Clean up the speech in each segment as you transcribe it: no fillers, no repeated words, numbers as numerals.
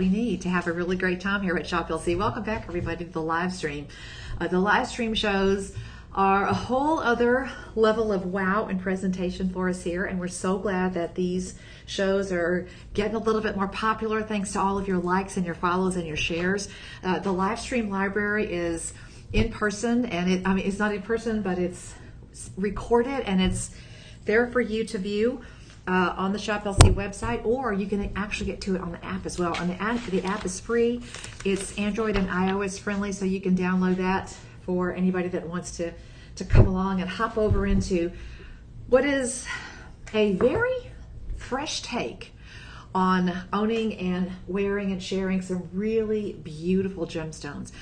we need to have a really great time here at Shop LC. Welcome back, everybody, to the live stream. The live stream shows are a whole other level of wow and presentation for us here, and we're so glad that these shows are getting a little bit more popular thanks to all of your likes and your follows and your shares. The live stream library is in person, and it's not in person, but it's recorded and it's there for you to view on the Shop LC website, or you can actually get to it on the app as well. And the app is free. It's Android and iOS friendly, so you can download that for anybody that wants to come along and hop over into what is a very fresh take on owning and wearing and sharing some really beautiful gemstones.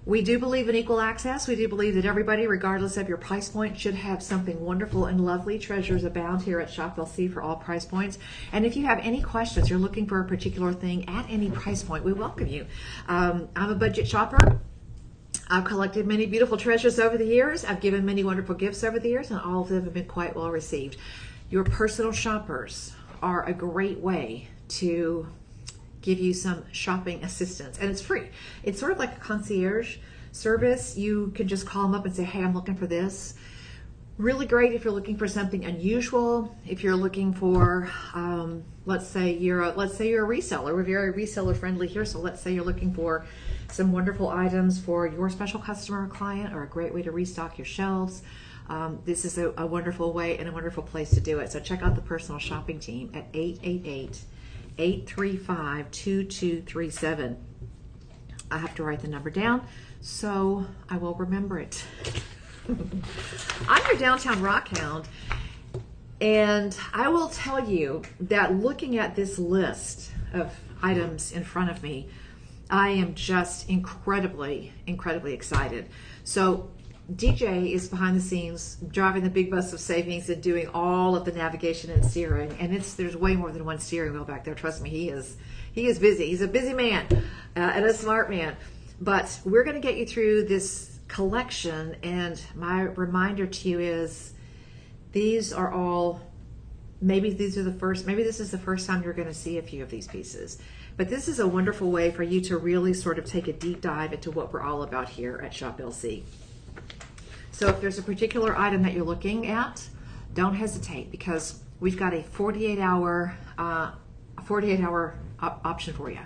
We do believe in equal access. We do believe that everybody, regardless of your price point, should have something wonderful and lovely. Treasures abound here at Shop LC for all price points. And if you have any questions, you're looking for a particular thing at any price point, we welcome you. I'm a budget shopper. I've collected many beautiful treasures over the years. I've given many wonderful gifts over the years, and all of them have been quite well received. Your personal shoppers are a great way to give you some shopping assistance, and it's free. It's sort of like a concierge service. You can just call them up and say, hey, I'm looking for this. Really great if you're looking for something unusual. If you're looking for, let's say you're a reseller. We're very reseller friendly here. So let's say you're looking for some wonderful items for your special customer or client, or a great way to restock your shelves. This is a wonderful way and a wonderful place to do it. So check out the personal shopping team at 888-835-2237. I have to write the number down so I will remember it. I'm your downtown rock hound, and I will tell you that looking at this list of items in front of me, I am just incredibly excited. So DJ is behind the scenes driving the big bus of savings and doing all of the navigation and steering, and there's way more than one steering wheel back there. Trust me, he is busy. He's a busy man and a smart man. But we're going to get you through this collection, and my reminder to you is these are all, maybe this is the first time you're going to see a few of these pieces. But this is a wonderful way for you to really sort of take a deep dive into what we're all about here at Shop LC. So if there's a particular item that you're looking at, don't hesitate, because we've got a 48-hour option for you,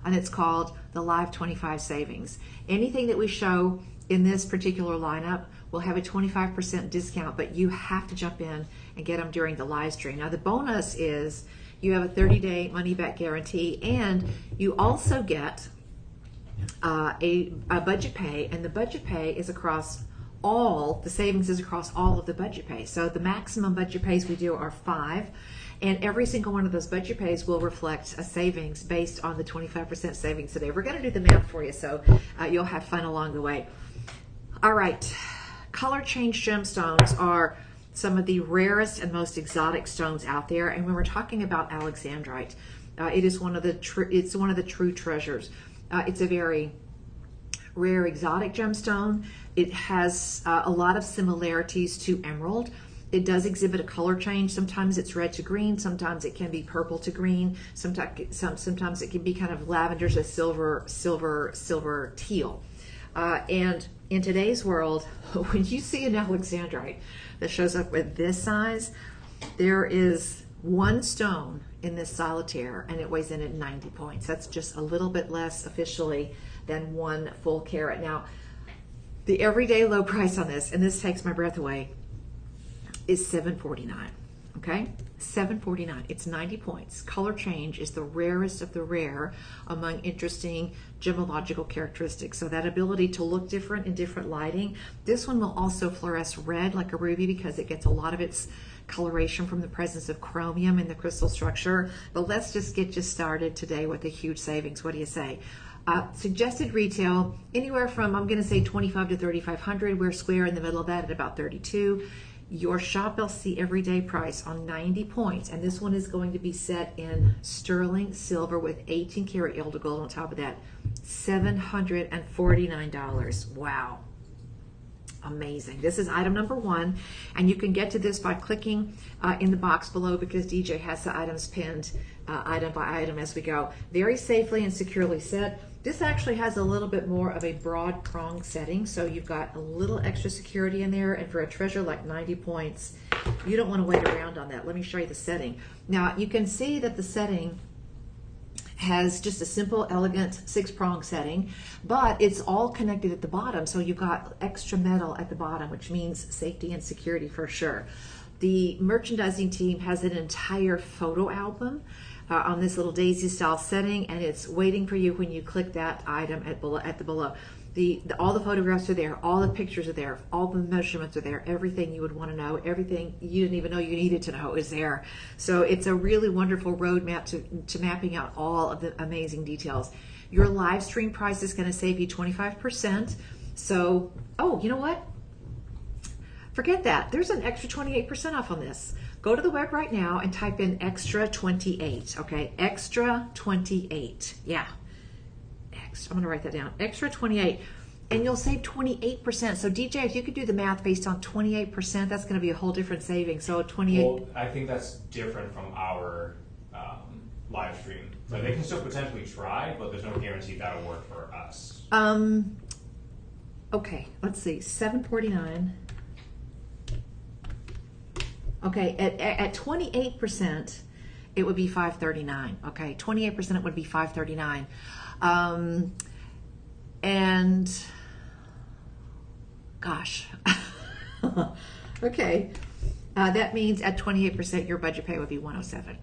and it's called the Live 25 Savings. Anything that we show in this particular lineup will have a 25% discount, but you have to jump in and get them during the live stream. Now the bonus is you have a 30-day money-back guarantee, and you also get a budget pay, and the budget pay is across the savings is across all of the budget pays. So the maximum budget pays we do are 5, and every single one of those budget pays will reflect a savings based on the 25% savings today. We're going to do the math for you, so you'll have fun along the way. All right, color change gemstones are some of the rarest and most exotic stones out there, and when we're talking about alexandrite, it is one of the true treasures. It's a very rare exotic gemstone. It has a lot of similarities to emerald. It does exhibit a color change. Sometimes it's red to green, sometimes it can be purple to green, sometimes it can be kind of lavender to silver teal. And in today's world, when you see an alexandrite that shows up with this size, there is one stone in this solitaire, and it weighs in at 90 points. That's just a little bit less officially than 1 full carat. Now, the everyday low price on this, and this takes my breath away, is $749. Okay, $749. It's 90 points. Color change is the rarest of the rare among interesting gemological characteristics. So that ability to look different in different lighting. This one will also fluoresce red like a ruby, because it gets a lot of its coloration from the presence of chromium in the crystal structure. But let's just get you started today with a huge savings. What do you say? Suggested retail anywhere from, I'm going to say, $2,500 to $3,500. We're square in the middle of that at about $32. Your Shop LC everyday price on 90 points, and this one is going to be set in sterling silver with 18 karat elder gold on top of that, $749. Wow. amazing. This is item number 1, and you can get to this by clicking in the box below, because DJ has the items pinned item by item as we go. Very safely and securely set. This actually has a little bit more of a broad prong setting, so you've got a little extra security in there, and for a treasure like 90 points, you don't want to wait around on that. Let me show you the setting. Now, you can see that the setting has just a simple, elegant 6-prong setting, but it's all connected at the bottom, so you've got extra metal at the bottom, which means safety and security for sure. The merchandising team has an entire photo album on this little daisy style setting, and it's waiting for you when you click that item at the below. All the photographs are there, all the pictures are there, all the measurements are there, everything you would want to know, everything you didn't even know you needed to know is there. So it's a really wonderful roadmap to mapping out all of the amazing details. Your live stream price is going to save you 25%. So, oh, you know what? Forget that. There's an extra 28% off on this. Go to the web right now and type in extra 28, okay? Extra 28, yeah. I'm gonna write that down, extra 28, and you'll save 28%. So DJ, if you could do the math based on 28%, that's gonna be a whole different saving. So 28. Well, I think that's different from our live stream. So they can still potentially try, but there's no guarantee that'll work for us. Okay, let's see, $7.49. Okay, at 28%, it would be $5.39. Okay, 28% it would be $5.39. And gosh, okay, that means at 28% your budget pay would be $107.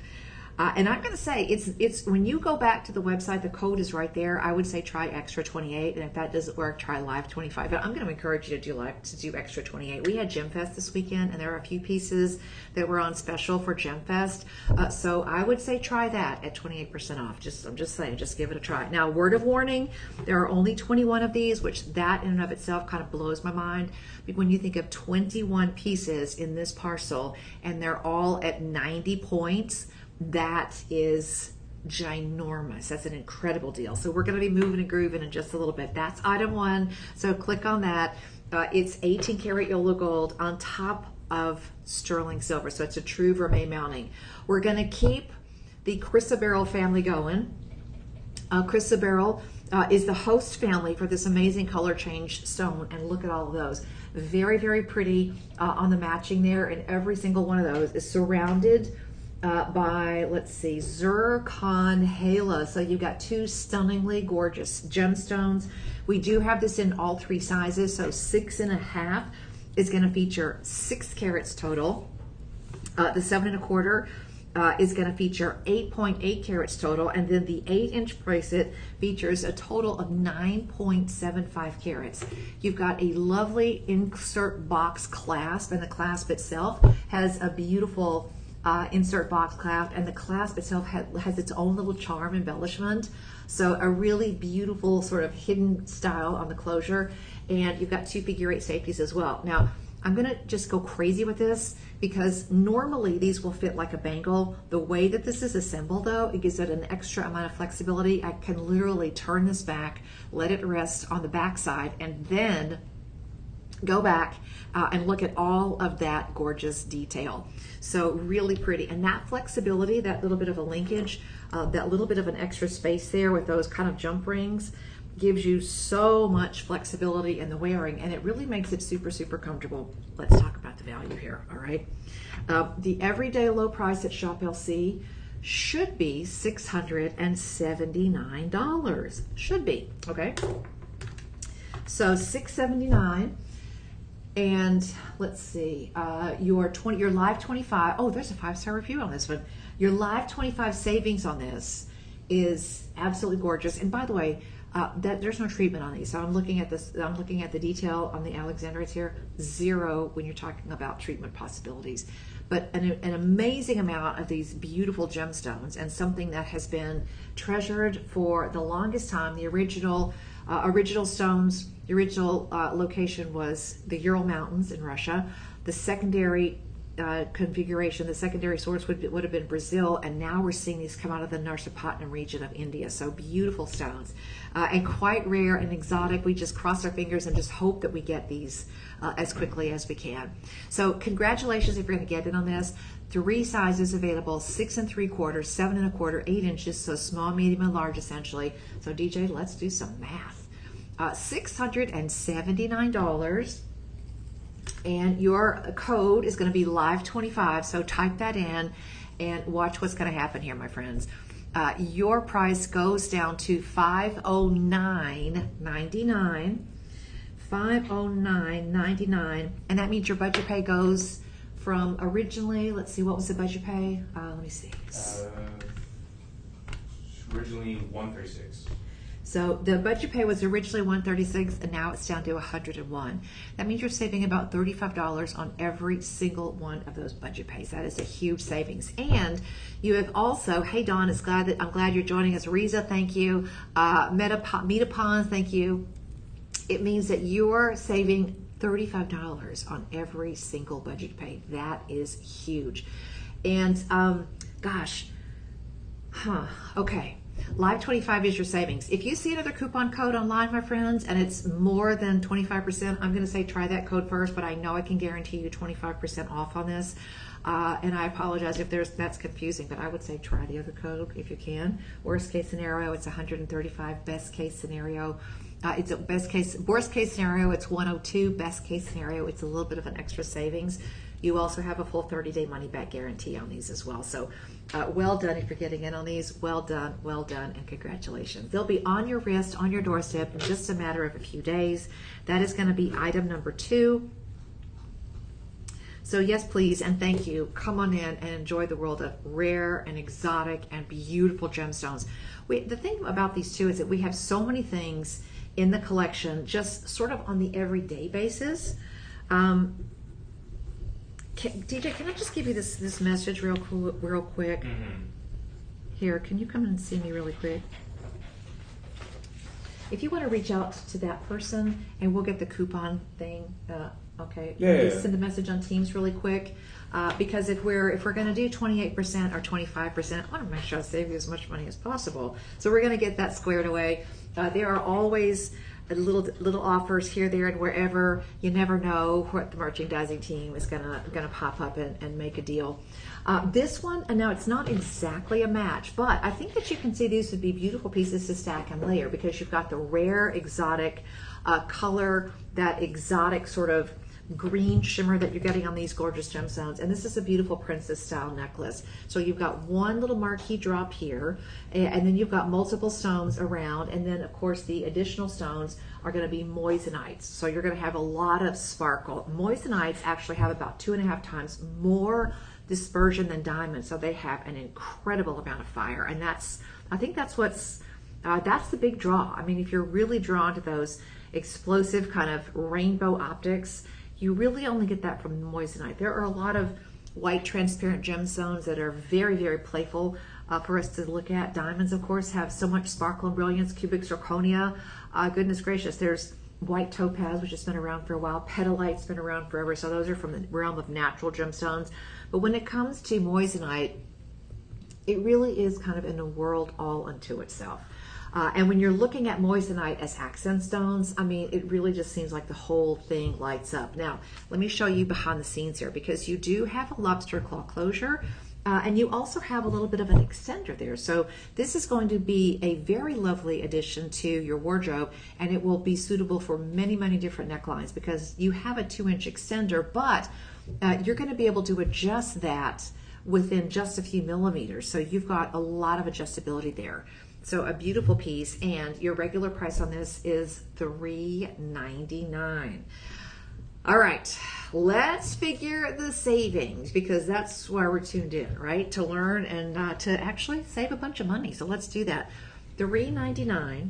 And I'm going to say it's when you go back to the website, the code is right there. I would say try extra 28, and if that doesn't work, try live 25. But I'm going to encourage you to do extra 28. We had Gem Fest this weekend, and there are a few pieces that were on special for Gem Fest. So I would say try that at 28% off. I'm just saying, just give it a try. Now, word of warning: there are only 21 of these, which that in and of itself kind of blows my mind. When you think of 21 pieces in this parcel, and they're all at 90 points. That is ginormous. That's an incredible deal. So we're going to be moving and grooving in just a little bit. That's item 1. So click on that. It's 18 karat yellow gold on top of sterling silver. So it's a true vermeil mounting. We're going to keep the chrysoberyl family going. Chrysoberyl is the host family for this amazing color change stone. And look at all of those. Very, very pretty on the matching there. And every single one of those is surrounded by, let's see, zircon halo. So you've got 2 stunningly gorgeous gemstones. We do have this in all 3 sizes. So 6.5 is going to feature 6 carats total. The 7.25 is going to feature 8.8 carats total, and then the 8-inch bracelet features a total of 9.75 carats. You've got a lovely insert box clasp, and the clasp itself has a beautiful insert box clasp, and the clasp itself has its own little charm embellishment. So a really beautiful sort of hidden style on the closure, and you've got 2 figure 8 safeties as well. Now, I'm gonna just go crazy with this because normally these will fit like a bangle. The way that this is assembled though, it gives it an extra amount of flexibility. I can literally turn this back, let it rest on the back side, and then go back and look at all of that gorgeous detail. So really pretty, and that flexibility, that little bit of a linkage, that little bit of an extra space there with those kind of jump rings gives you so much flexibility in the wearing, and it really makes it super, super comfortable. Let's talk about the value here, all right? The everyday low price at Shop LC should be $679. Should be, okay? So $679. And let's see, your live 25, oh, there's a 5-star review on this one. Your live 25 savings on this is absolutely gorgeous. And by the way, there's no treatment on these. So I'm looking at this, I'm looking at the detail on the Alexandrites here, 0 when you're talking about treatment possibilities. But an amazing amount of these beautiful gemstones, and something that has been treasured for the longest time. The original stones, the original location was the Ural Mountains in Russia. The secondary configuration. The secondary source would have been Brazil, and now we're seeing these come out of the Narsapatnam region of India. So beautiful stones, and quite rare and exotic. We just cross our fingers and just hope that we get these as quickly as we can. So congratulations if you're going to get in on this. 3 sizes available: 6 3/4, 7 1/4, 8 inches. So small, medium, and large essentially. So DJ, let's do some math. $679. And your code is going to be live25, so type that in and watch what's going to happen here, my friends. Your price goes down to $509.99. $509.99, and that means your budget pay goes from originally, let's see, what was the budget pay? Let me see. Originally $136. So the budget pay was originally $136, and now it's down to $101. That means you're saving about $35 on every single one of those budget pays. That is a huge savings. And you have also, hey Dawn, I'm glad you're joining us. Riza, thank you. Metapon, thank you. It means that you're saving $35 on every single budget pay. That is huge. And okay. Live 25 is your savings. If you see another coupon code online, my friends, and it's more than 25%, I'm going to say try that code first, but I know I can guarantee you 25% off on this. And I apologize if that's confusing, but I would say try the other code if you can. Worst case scenario, it's 135. Best case scenario, it's a worst case scenario, it's 102. Best case scenario, it's a little bit of an extra savings. You also have a full 30-day money-back guarantee on these as well. So well done if you're getting in on these. Well done, and congratulations. They'll be on your wrist, on your doorstep in just a matter of a few days. That is going to be item number 2. So yes, please, and thank you. Come on in and enjoy the world of rare and exotic and beautiful gemstones. The thing about these two is that we have so many things in the collection just sort of on the everyday basis. DJ, can I just give you this message real quick? Mm-hmm. Here, can you come and see me really quick? If you want to reach out to that person, and we'll get the coupon thing. Okay. Yeah. Send a message on Teams really quick, because if we're going to do 28% or 25%, I want to make sure I save you as much money as possible. So we're going to get that squared away. There are always little offers here, there, and wherever. You never know what the merchandising team is gonna pop up and make a deal. This one, and now it's not exactly a match, but I think that you can see these would be beautiful pieces to stack and layer, because you've got the rare exotic color, that exotic sort of green shimmer that you're getting on these gorgeous gemstones. And this is a beautiful princess style necklace. So you've got one little marquee drop here, and then you've got multiple stones around, and then of course the additional stones are going to be moissanites. So you're going to have a lot of sparkle. Moissanites actually have about 2.5 times more dispersion than diamonds, so they have an incredible amount of fire. And I think that's the big draw. I mean, if you're really drawn to those explosive kind of rainbow optics, you really only get that from moissanite. There are a lot of white transparent gemstones that are very, very playful for us to look at. Diamonds, of course, have so much sparkle and brilliance. Cubic zirconia, goodness gracious. There's white topaz, which has been around for a while. Petalite's been around forever. So those are from the realm of natural gemstones. But when it comes to moissanite, it really is kind of in a world all unto itself. And when you're looking at moissanite as accent stones, I mean, it really just seems like the whole thing lights up. Now, let me show you behind the scenes here, because you do have a lobster claw closure, and you also have a little bit of an extender there. So this is going to be a very lovely addition to your wardrobe, and it will be suitable for many, many different necklines, because you have a 2-inch extender, but you're going to be able to adjust that within just a few millimeters. So you've got a lot of adjustability there. So a beautiful piece, and your regular price on this is $399. All right, let's figure the savings, because that's why we're tuned in, right? To learn and to actually save a bunch of money. So let's do that. $399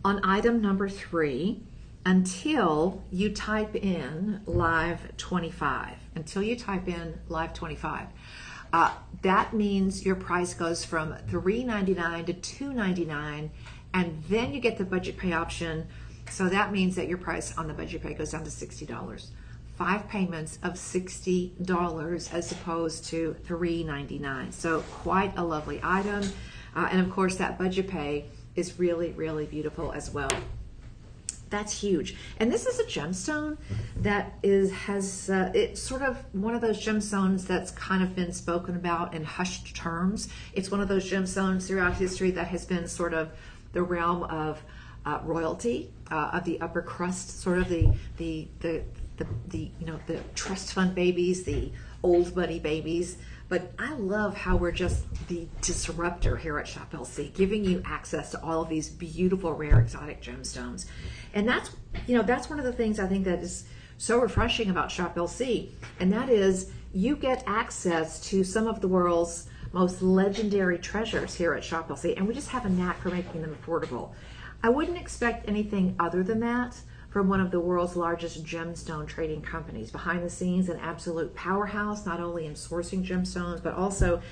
on item number 3 until you type in live 25. Until you type in live 25. That means your price goes from $399 to $299, and then you get the budget pay option. So that means that your price on the budget pay goes down to $60. 5 payments of $60 as opposed to $3.99. So quite a lovely item. And of course that budget pay is really, really beautiful as well. That's huge. And this is a gemstone that it's sort of one of those gemstones that's kind of been spoken about in hushed terms. It's one of those gemstones throughout history that has been sort of the realm of royalty, of the upper crust, sort of the trust fund babies, the old buddy babies. But I love how we're just the disruptor here at Shop LC, giving you access to all of these beautiful, rare, exotic gemstones. And that's one of the things I think that is so refreshing about Shop LC, and that is you get access to some of the world's most legendary treasures here at Shop LC, and we just have a knack for making them affordable. I wouldn't expect anything other than that from one of the world's largest gemstone trading companies. Behind the scenes, an absolute powerhouse, not only in sourcing gemstones, but also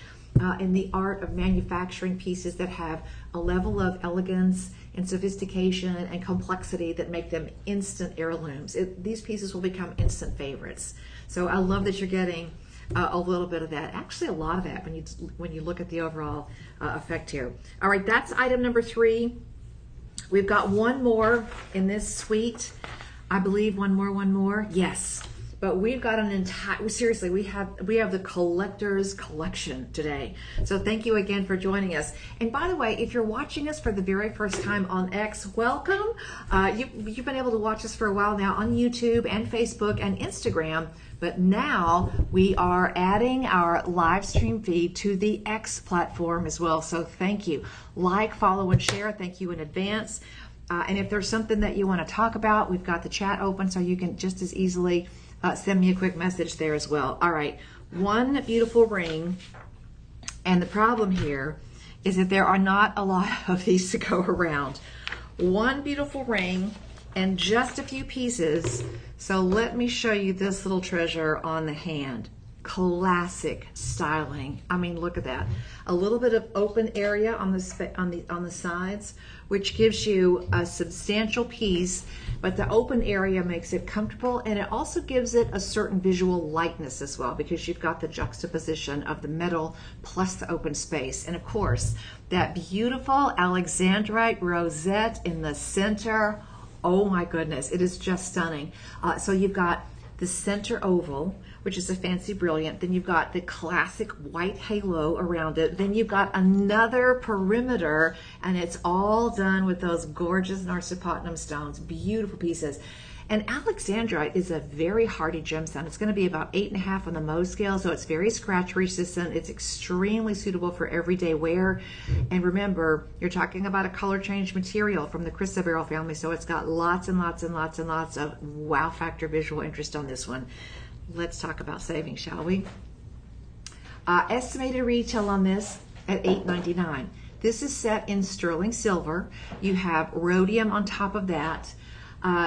in the art of manufacturing pieces that have a level of elegance and sophistication and complexity that make them instant heirlooms. These pieces will become instant favorites. So I love that you're getting a little bit of that. Actually, a lot of that when you look at the overall effect here. All right, that's item number 3. We've got one more in this suite. I believe one more. Yes. But we've got an entire, seriously, we have the collector's collection today. So thank you again for joining us. And by the way, if you're watching us for the very first time on X, welcome. You've been able to watch us for a while now on YouTube and Facebook and Instagram. But now we are adding our live stream feed to the X platform as well. So thank you. Like, follow, and share. Thank you in advance. And if there's something that you want to talk about, we've got the chat open so you can just as easily send me a quick message there as well. All right, one beautiful ring. And the problem here is that there are not a lot of these to go around. One beautiful ring and just a few pieces. So let me show you this little treasure on the hand. Classic styling. I mean, look at that. A little bit of open area on the sides, which gives you a substantial piece, but the open area makes it comfortable, and it also gives it a certain visual lightness as well, because you've got the juxtaposition of the metal plus the open space. And of course, that beautiful Alexandrite rosette in the center. Oh my goodness, it is just stunning. So you've got the center oval, which is a fancy brilliant. Then you've got the classic white halo around it. Then you've got another perimeter, and it's all done with those gorgeous Narcisopotunum stones. Beautiful pieces. And Alexandrite is a very hardy gemstone. It's going to be about 8.5 on the Mohs scale, so it's very scratch resistant. It's extremely suitable for everyday wear. And remember, you're talking about a color change material from the chrysoberyl family, so it's got lots and lots and lots and lots of wow factor visual interest on this one. Let's talk about saving, shall we? Estimated retail on this at $8.99. This is set in sterling silver. You have rhodium on top of that.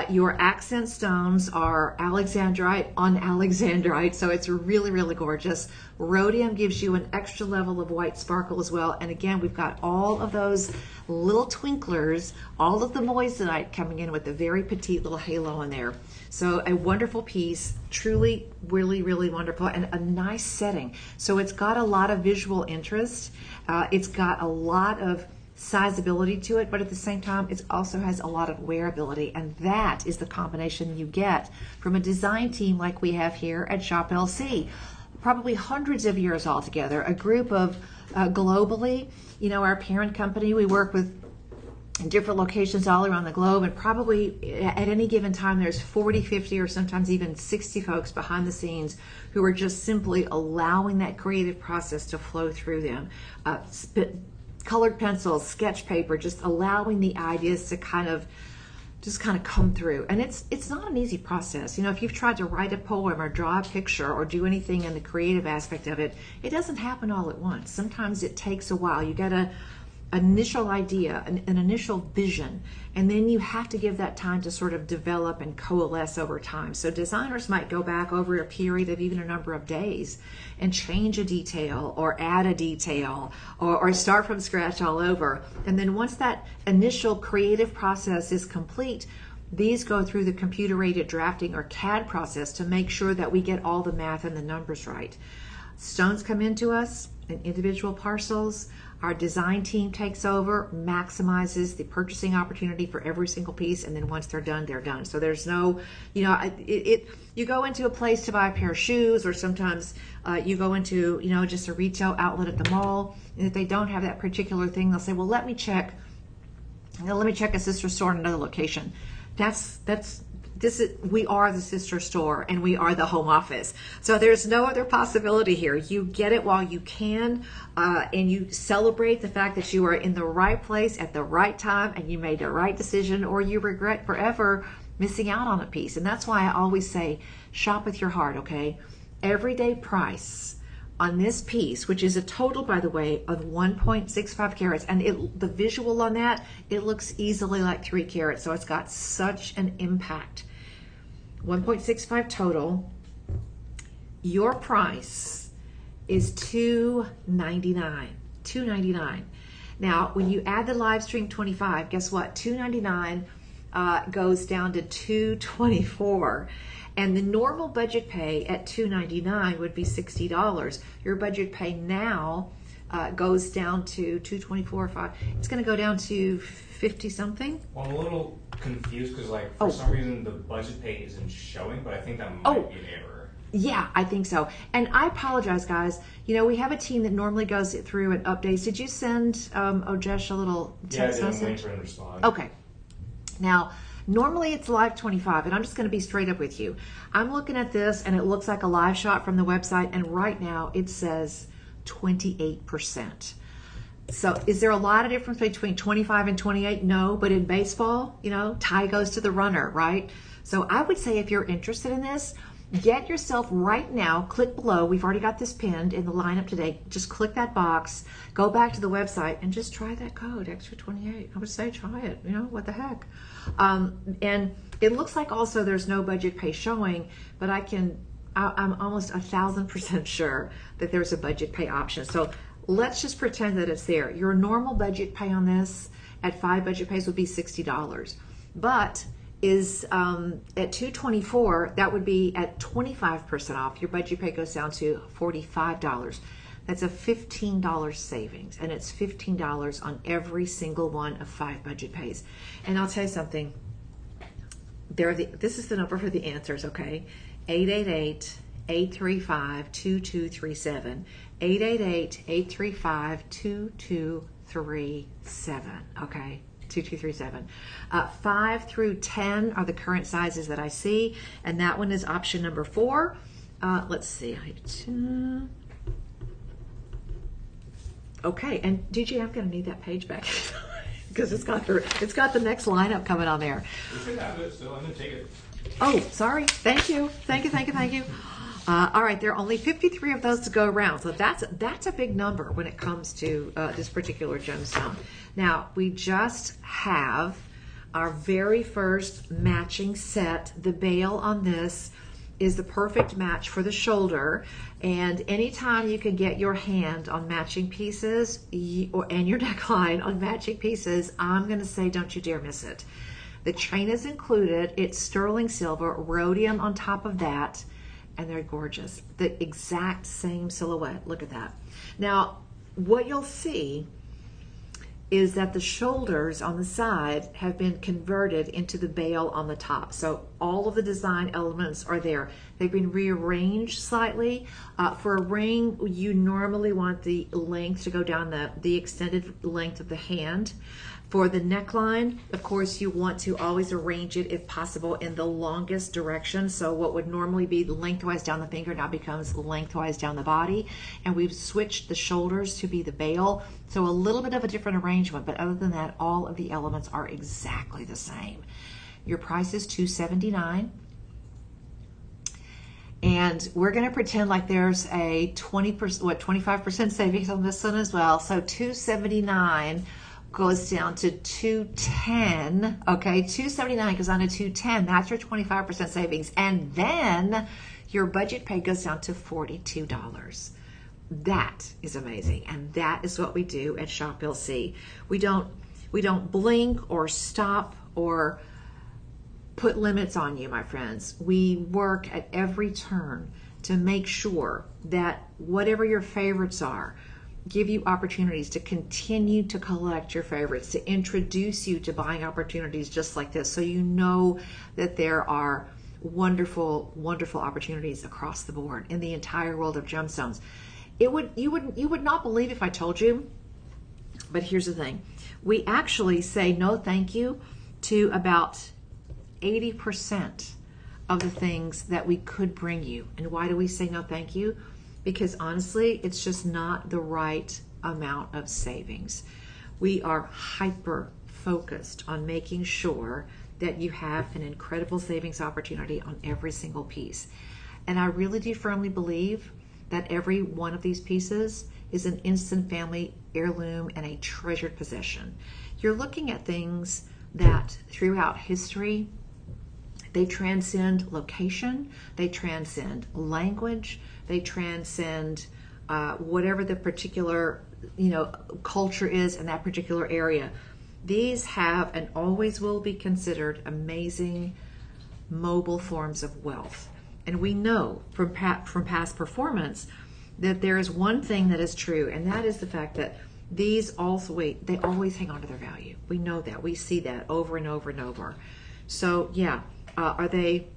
Your accent stones are Alexandrite on Alexandrite, so it's really, really gorgeous. Rhodium gives you an extra level of white sparkle as well. And again, we've got all of those little twinklers, all of the moissanite coming in with a very petite little halo in there. So a wonderful piece, truly, really, really wonderful, and a nice setting. So it's got a lot of visual interest. It's got a lot of sizability to it, but at the same time, it also has a lot of wearability, and that is the combination you get from a design team like we have here at Shop LC. Probably hundreds of years all together, a group of globally, our parent company, we work with in different locations all around the globe, and probably at any given time there's 40, 50, or sometimes even 60 folks behind the scenes who are just simply allowing that creative process to flow through them. Colored pencils, sketch paper, just allowing the ideas to kind of come through. And it's not an easy process. If you've tried to write a poem or draw a picture or do anything in the creative aspect of it, it doesn't happen all at once. Sometimes it takes a while. You get an initial idea, an initial vision, and then you have to give that time to sort of develop and coalesce over time. So designers might go back over a period of even a number of days and change a detail or add a detail or start from scratch all over. And then once that initial creative process is complete, These go through the computer-aided drafting or CAD process to make sure that we get all the math and the numbers right. Stones come into us in individual parcels. Our design team takes over, maximizes the purchasing opportunity for every single piece, and then once they're done, they're done. So there's no, you know, you go into a place to buy a pair of shoes, or sometimes you go into, you know, just a retail outlet at the mall, and if they don't have that particular thing, they'll say, well, let me check a sister store in another location. We are the sister store, and we are the home office. So there's no other possibility here. You get it while you can, and you celebrate the fact that you are in the right place at the right time, and you made the right decision, or you regret forever missing out on a piece. And that's why I always say, shop with your heart, okay? Everyday price on this piece, which is a total, by the way, of 1.65 carats, and the visual on that, it looks easily like 3 carats, so it's got such an impact. 1.65 total. Your price is $299. $299. Now, when you add the live stream 25, guess what? $299 goes down to $224. And the normal budget pay at $299 would be $60. Your budget pay now goes down to $224. It's going to go down to 50 something. Well, I'm a little confused because, like, for some reason the budget pay isn't showing, but I think that might be an error. Yeah, I think so. And I apologize, guys. You know, we have a team that normally goes through and updates. Did you send Ojesh a little text message? Yeah, I did. I'm waiting for him to respond. Okay. Now, normally it's live 25, and I'm just going to be straight up with you. I'm looking at this, and it looks like a live shot from the website, and right now it says 28%. So is there a lot of difference between 25 and 28? No, but in baseball, you know, tie goes to the runner, right? So I would say if you're interested in this, get yourself right now, click below. We've already got this pinned in the lineup today. Just click that box, go back to the website, and just try that code, extra 28. I would say try it, you know, what the heck. And it looks like also there's no budget pay showing, but I'm almost 1,000% sure that there's a budget pay option. So let's just pretend that it's there. Your normal budget pay on this at 5 budget pays would be $60, but is at $224, that would be at 25% off. Your budget pay goes down to $45. That's a $15 savings, and it's $15 on every single one of 5 budget pays. And I'll tell you something, this is the number for the answers, okay? 888-835-2237. 888-835-2237, okay? 2237. 5 through 10 are the current sizes that I see, and that one is option number 4. Let's see. Okay, and DJ, I'm going to need that page back because it's got the next lineup coming on there. We should have it, so I'm going to take it. Oh, sorry. Thank you. Thank you. All right, there are only 53 of those to go around, so that's a big number when it comes to this particular gemstone. Now, we just have our very first matching set. The bail on this is the perfect match for the shoulder, and anytime you can get your hand on matching pieces and your neckline on matching pieces, I'm going to say don't you dare miss it. The chain is included. It's sterling silver, rhodium on top of that, and they're gorgeous. The exact same silhouette. Look at that. Now, what you'll see is that the shoulders on the side have been converted into the bail on the top. So all of the design elements are there. They've been rearranged slightly. For a ring, you normally want the length to go down the extended length of the hand. For the neckline, of course, you want to always arrange it, if possible, in the longest direction. So what would normally be lengthwise down the finger now becomes lengthwise down the body. And we've switched the shoulders to be the bail. So a little bit of a different arrangement, but other than that, all of the elements are exactly the same. Your price is $279. And we're going to pretend like there's a 25% savings on this one as well. So $279 goes down to $210. Okay, $279 goes down to $210. That's your 25% savings. And then your budget pay goes down to $42. That is amazing. And that is what we do at Shop LC. We don't blink or stop or put limits on you, my friends. We work at every turn to make sure that whatever your favorites are, give you opportunities to continue to collect your favorites, to introduce you to buying opportunities just like this, so you know that there are wonderful, wonderful opportunities across the board in the entire world of gemstones. You would not believe if I told you, but here's the thing. We actually say no thank you to about 80% of the things that we could bring you. And why do we say no thank you? Because honestly, it's just not the right amount of savings. We are hyper focused on making sure that you have an incredible savings opportunity on every single piece. And I really do firmly believe that every one of these pieces is an instant family heirloom and a treasured possession. You're looking at things that throughout history, they transcend location, they transcend language, they transcend whatever the particular culture is in that particular area. These have and always will be considered amazing mobile forms of wealth. And we know from past performance that there is one thing that is true, and that is the fact that these they always hang on to their value. We know that. We see that over and over and over. So yeah, are they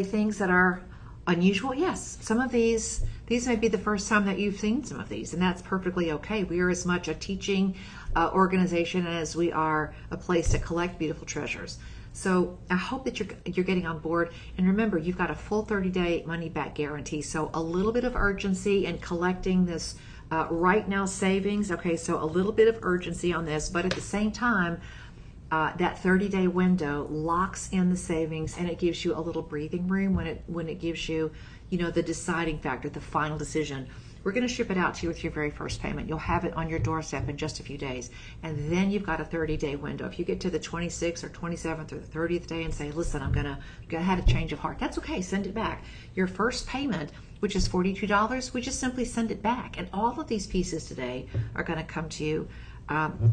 things that are unusual? Yes. Some of these may be the first time that you've seen some of these, and that's perfectly okay. We are as much a teaching organization as we are a place to collect beautiful treasures. So I hope that you're getting on board. And remember, you've got a full 30-day money-back guarantee. So a little bit of urgency in collecting this right now savings. Okay, so a little bit of urgency on this, but at the same time, that 30-day window locks in the savings, and it gives you a little breathing room when it gives you, the deciding factor, the final decision. We're going to ship it out to you with your very first payment. You'll have it on your doorstep in just a few days. And then you've got a 30-day window. If you get to the 26th or 27th or the 30th day and say, listen, I'm going to have a change of heart, that's okay. Send it back. Your first payment, which is $42, we just simply send it back. And all of these pieces today are going to come to you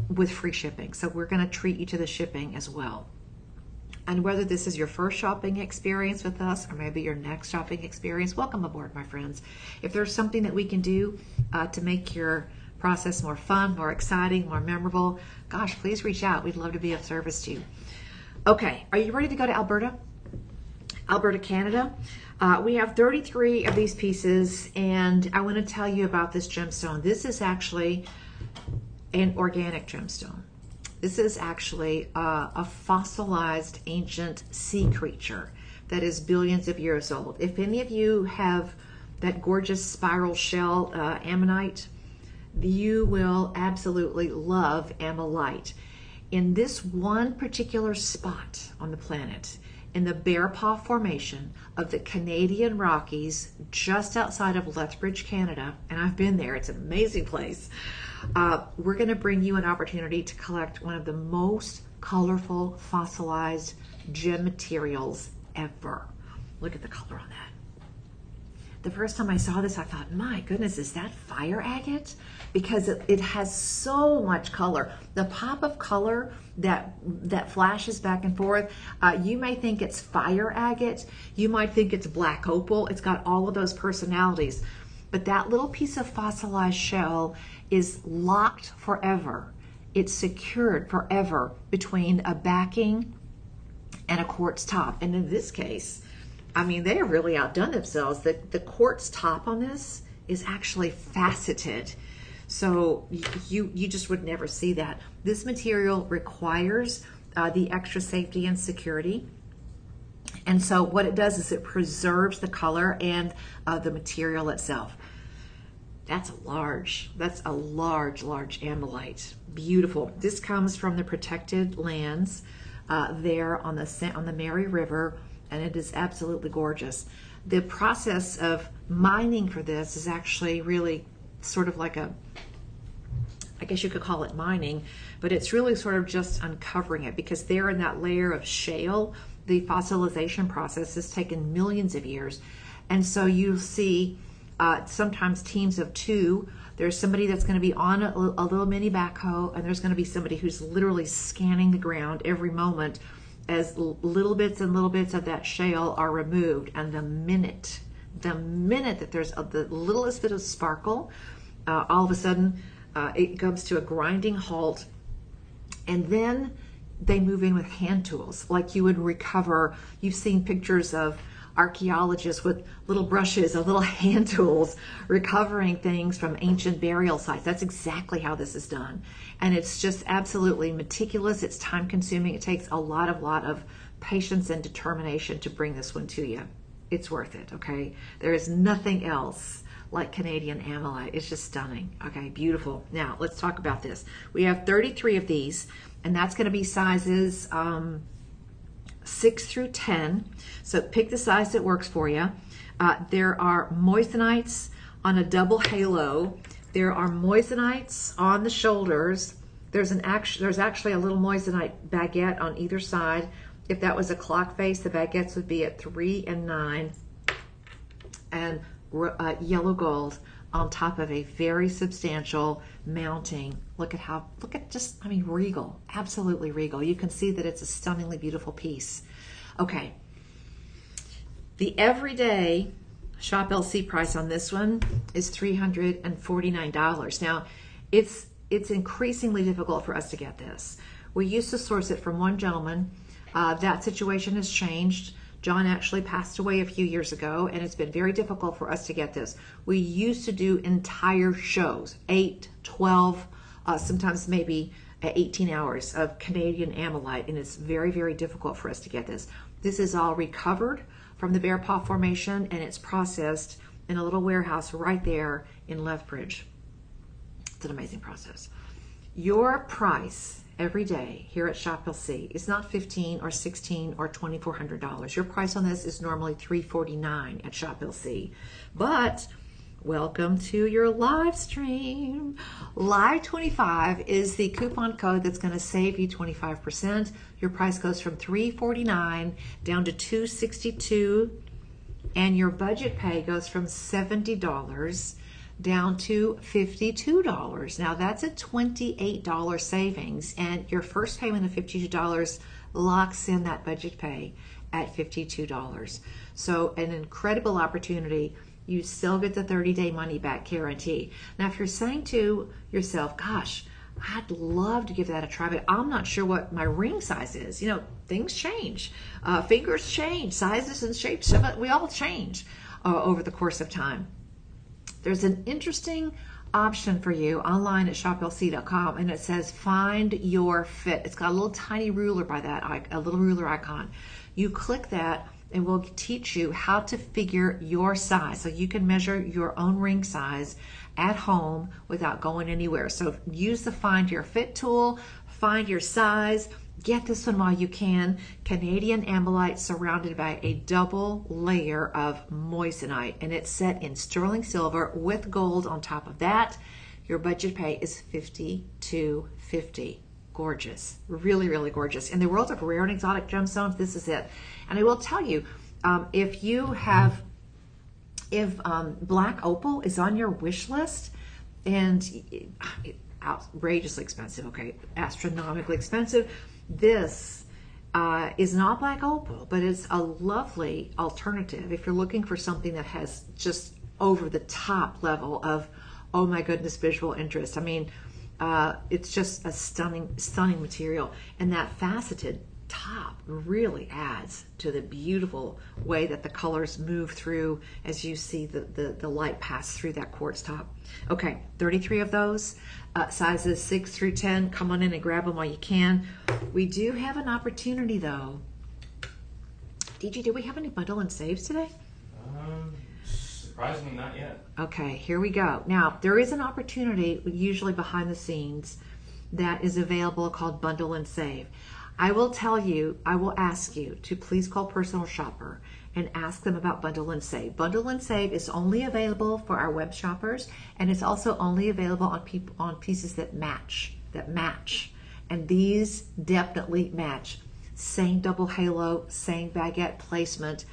with free shipping. So we're going to treat you to the shipping as well. And whether this is your first shopping experience with us or maybe your next shopping experience, welcome aboard, my friends. If there's something that we can do to make your process more fun, more exciting, more memorable, gosh, please reach out. We'd love to be of service to you. Okay, are you ready to go to Alberta? Alberta, Canada. We have 33 of these pieces, and I want to tell you about this gemstone. This is actually an organic gemstone. This is actually a fossilized ancient sea creature that is billions of years old. If any of you have that gorgeous spiral shell ammonite, you will absolutely love ammonite. In this one particular spot on the planet, in the Bear Paw Formation of the Canadian Rockies, just outside of Lethbridge, Canada, and I've been there, it's an amazing place. We're going to bring you an opportunity to collect one of the most colorful fossilized gem materials ever. Look at the color on that. The first time I saw this, I thought, my goodness, is that fire agate? Because it has so much color. The pop of color that flashes back and forth, you may think it's fire agate. You might think it's black opal. It's got all of those personalities. But that little piece of fossilized shell is locked forever. It's secured forever between a backing and a quartz top. And in this case, I mean, they have really outdone themselves. The quartz top on this is actually faceted. So you just would never see that. This material requires the extra safety and security. And so what it does is it preserves the color and the material itself. That's a large ammonite. Beautiful. This comes from the protected lands there on the Mary River, and it is absolutely gorgeous. The process of mining for this is actually really sort of like I guess you could call it mining, but it's really sort of just uncovering it, because there in that layer of shale, the fossilization process has taken millions of years. And so you see sometimes teams of two. There's somebody that's going to be on a little mini backhoe, and there's going to be somebody who's literally scanning the ground every moment as little bits and little bits of that shale are removed, and the minute that there's the littlest bit of sparkle, all of a sudden it comes to a grinding halt, and then they move in with hand tools like you would recover. You've seen pictures of archaeologists with little brushes and little hand tools recovering things from ancient burial sites. That's exactly how this is done. And it's just absolutely meticulous. It's time consuming. It takes a lot of patience and determination to bring this one to you. It's worth it, okay? There is nothing else like Canadian ammonite. It's just stunning. Okay, beautiful. Now, let's talk about this. We have 33 of these, and that's going to be sizes 6 through 10. So pick the size that works for you. There are moissanites on a double halo. There are moissanites on the shoulders. There's actually a little moissanite baguette on either side. If that was a clock face, the baguettes would be at 3 and 9. And yellow gold on top of a very substantial mounting. Look at just, I mean, regal, absolutely regal. You can see that it's a stunningly beautiful piece. Okay, the everyday Shop LC price on this one is $349. Now, it's increasingly difficult for us to get this. We used to source it from one gentleman. That situation has changed. John actually passed away a few years ago, and it's been very difficult for us to get this. We used to do entire shows, 8, 12, sometimes maybe 18 hours of Canadian ammonite, and it's very, very difficult for us to get this. This is all recovered from the Bear Paw Formation, and it's processed in a little warehouse right there in Lethbridge. It's an amazing process. Your price every day here at Shop LC is not $1,500 or $1,600 or $2,400. Your price on this is normally $349 at Shop LC. But welcome to your live stream. Live 25 is the coupon code that's going to save you 25%. Your price goes from $349 down to $262, and your budget pay goes from $70 down to $52. Now that's a $28 savings, and your first payment of $52 locks in that budget pay at $52. So an incredible opportunity. You still get the 30-day money-back guarantee. Now, if you're saying to yourself, gosh, I'd love to give that a try, but I'm not sure what my ring size is. You know, things change. Fingers change. Sizes and shapes, we all change over the course of time. There's an interesting option for you online at shoplc.com, and it says find your fit. It's got a little tiny ruler by that, a little ruler icon. You click that, and we'll teach you how to figure your size so you can measure your own ring size at home without going anywhere. So use the Find Your Fit tool, find your size, get this one while you can. Canadian ammonite surrounded by a double layer of moissanite, and it's set in sterling silver with gold on top of that. Your budget pay is $52.50. Gorgeous, really, really gorgeous. In the world of rare and exotic gemstones, this is it. And I will tell you, if black opal is on your wish list, and outrageously expensive, okay, astronomically expensive, this is not black opal, but it's a lovely alternative if you're looking for something that has just over the top level of, oh my goodness, visual interest. I mean, it's just a stunning material, and that faceted top really adds to the beautiful way that the colors move through as you see the light pass through that quartz top. Okay, 33 of those, sizes 6 through 10. Come on in and grab them while you can. We do have an opportunity though. DG, do we have any bundle and saves today? Surprisingly, not yet. Okay, here we go. Now, there is an opportunity, usually behind the scenes, that is available called Bundle and Save. I will tell you, I will ask you to please call Personal Shopper and ask them about Bundle and Save. Bundle and Save is only available for our web shoppers, and it's also only available on pieces that match. And these definitely match. Same double halo, same baguette placement.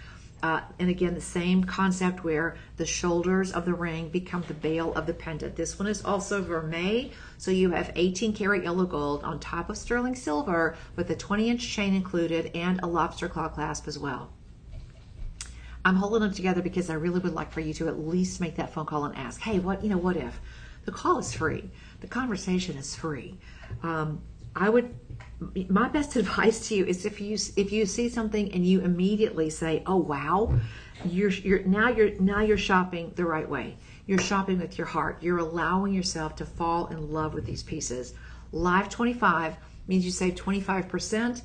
And again, the same concept where the shoulders of the ring become the bail of the pendant. This one is also vermeil, so you have 18 karat yellow gold on top of sterling silver with a 20-inch chain included and a lobster claw clasp as well. I'm holding them together because I really would like for you to at least make that phone call and ask, hey, what if? The call is free. The conversation is free. My best advice to you is if you see something and you immediately say, "Oh wow," you're shopping the right way. You're shopping with your heart. You're allowing yourself to fall in love with these pieces. Live 25 means you save 25%.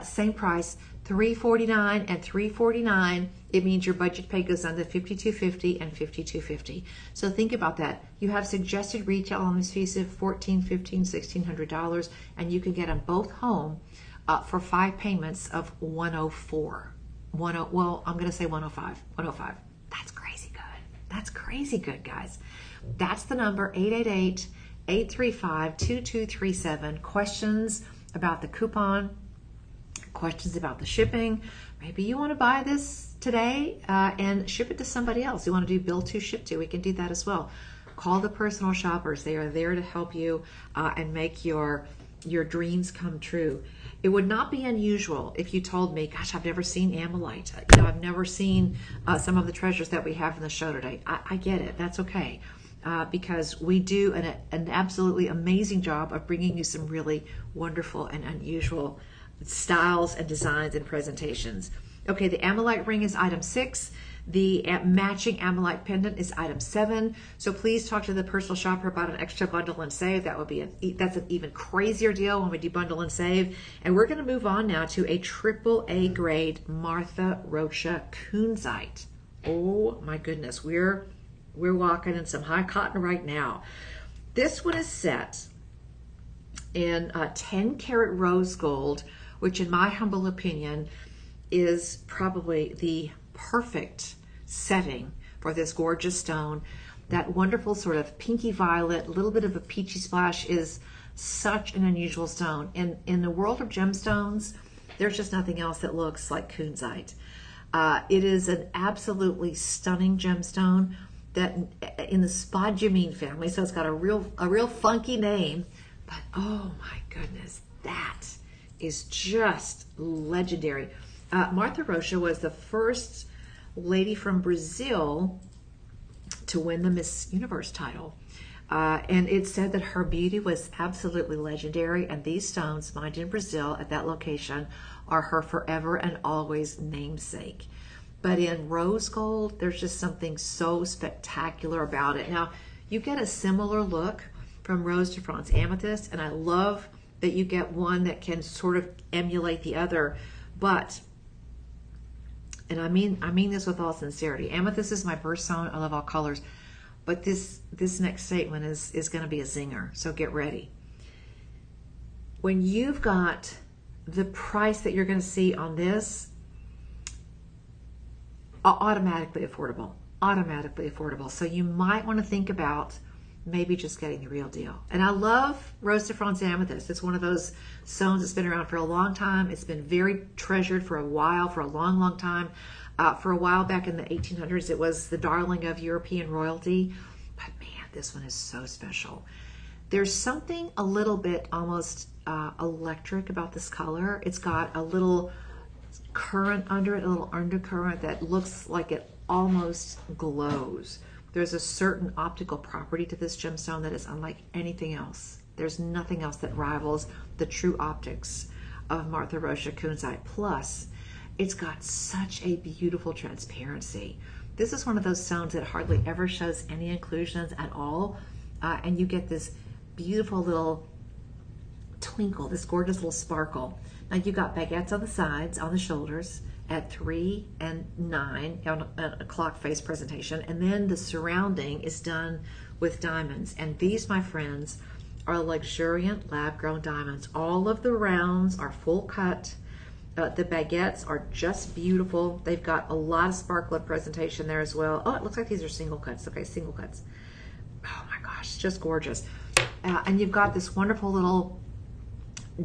Same price, $349 and $349. It means your budget pay goes down to $52.50 and $52.50. So think about that. You have suggested retail on these pieces, $1,400, $1,500, $1,600, and you can get them both home for 5 payments of $104. Well, I'm going to say $105. $105. That's crazy good. That's crazy good, guys. That's the number, 888-835-2237. Questions about the coupon, questions about the shipping. Maybe you want to buy this today and ship it to somebody else. You want to do bill to, ship to. We can do that as well. Call the personal shoppers. They are there to help you and make your dreams come true. It would not be unusual if you told me, gosh, I've never seen Amylite. I've never seen some of the treasures that we have in the show today. I get it. That's okay. Because we do an absolutely amazing job of bringing you some really wonderful and unusual styles and designs and presentations. Okay, the Amylite ring is item 6. The matching Amylite pendant is item 7. So please talk to the personal shopper about an extra bundle and save. That's an even crazier deal when we do bundle and save. And we're going to move on now to a AAA grade Martha Rocha kunzite. Oh my goodness, we're walking in some high cotton right now. This one is set in 10 karat rose gold, which in my humble opinion is probably the perfect setting for this gorgeous stone. That wonderful sort of pinky violet, a little bit of a peachy splash is such an unusual stone. In the world of gemstones, there's just nothing else that looks like kunzite. It is an absolutely stunning gemstone that in the spodumene family, so it's got a real funky name, but oh my goodness, that is just legendary. Martha Rocha was the first lady from Brazil to win the Miss Universe title. And it said that her beauty was absolutely legendary, and these stones mined in Brazil at that location are her forever and always namesake. But in rose gold, there's just something so spectacular about it. Now, you get a similar look from Rose de France Amethyst, and I love that you get one that can sort of emulate the other, but, and I mean this with all sincerity, amethyst is my birthstone. I love all colors, but this next statement is going to be a zinger, so get ready. When you've got the price that you're going to see on this, automatically affordable. So you might want to think about maybe just getting the real deal. And I love Rose de France Amethyst. It's one of those stones that's been around for a long time. It's been very treasured for a long time. For a while back in the 1800s, it was the darling of European royalty. But man, this one is so special. There's something a little bit almost electric about this color. It's got a little current under it, a little undercurrent that looks like it almost glows. There's a certain optical property to this gemstone that is unlike anything else. There's nothing else that rivals the true optics of Martha Rocha kunzite. Plus, it's got such a beautiful transparency. This is one of those stones that hardly ever shows any inclusions at all, and you get this beautiful little twinkle, this gorgeous little sparkle. Now you've got baguettes on the sides, on the shoulders, at 3 and 9 on a clock face presentation, and then the surrounding is done with diamonds. And these, my friends, are luxuriant lab-grown diamonds. All of the rounds are full cut. The baguettes are just beautiful. They've got a lot of sparkle in presentation there as well. Oh, it looks like these are single cuts. Okay, single cuts. Oh my gosh, just gorgeous. And you've got this wonderful little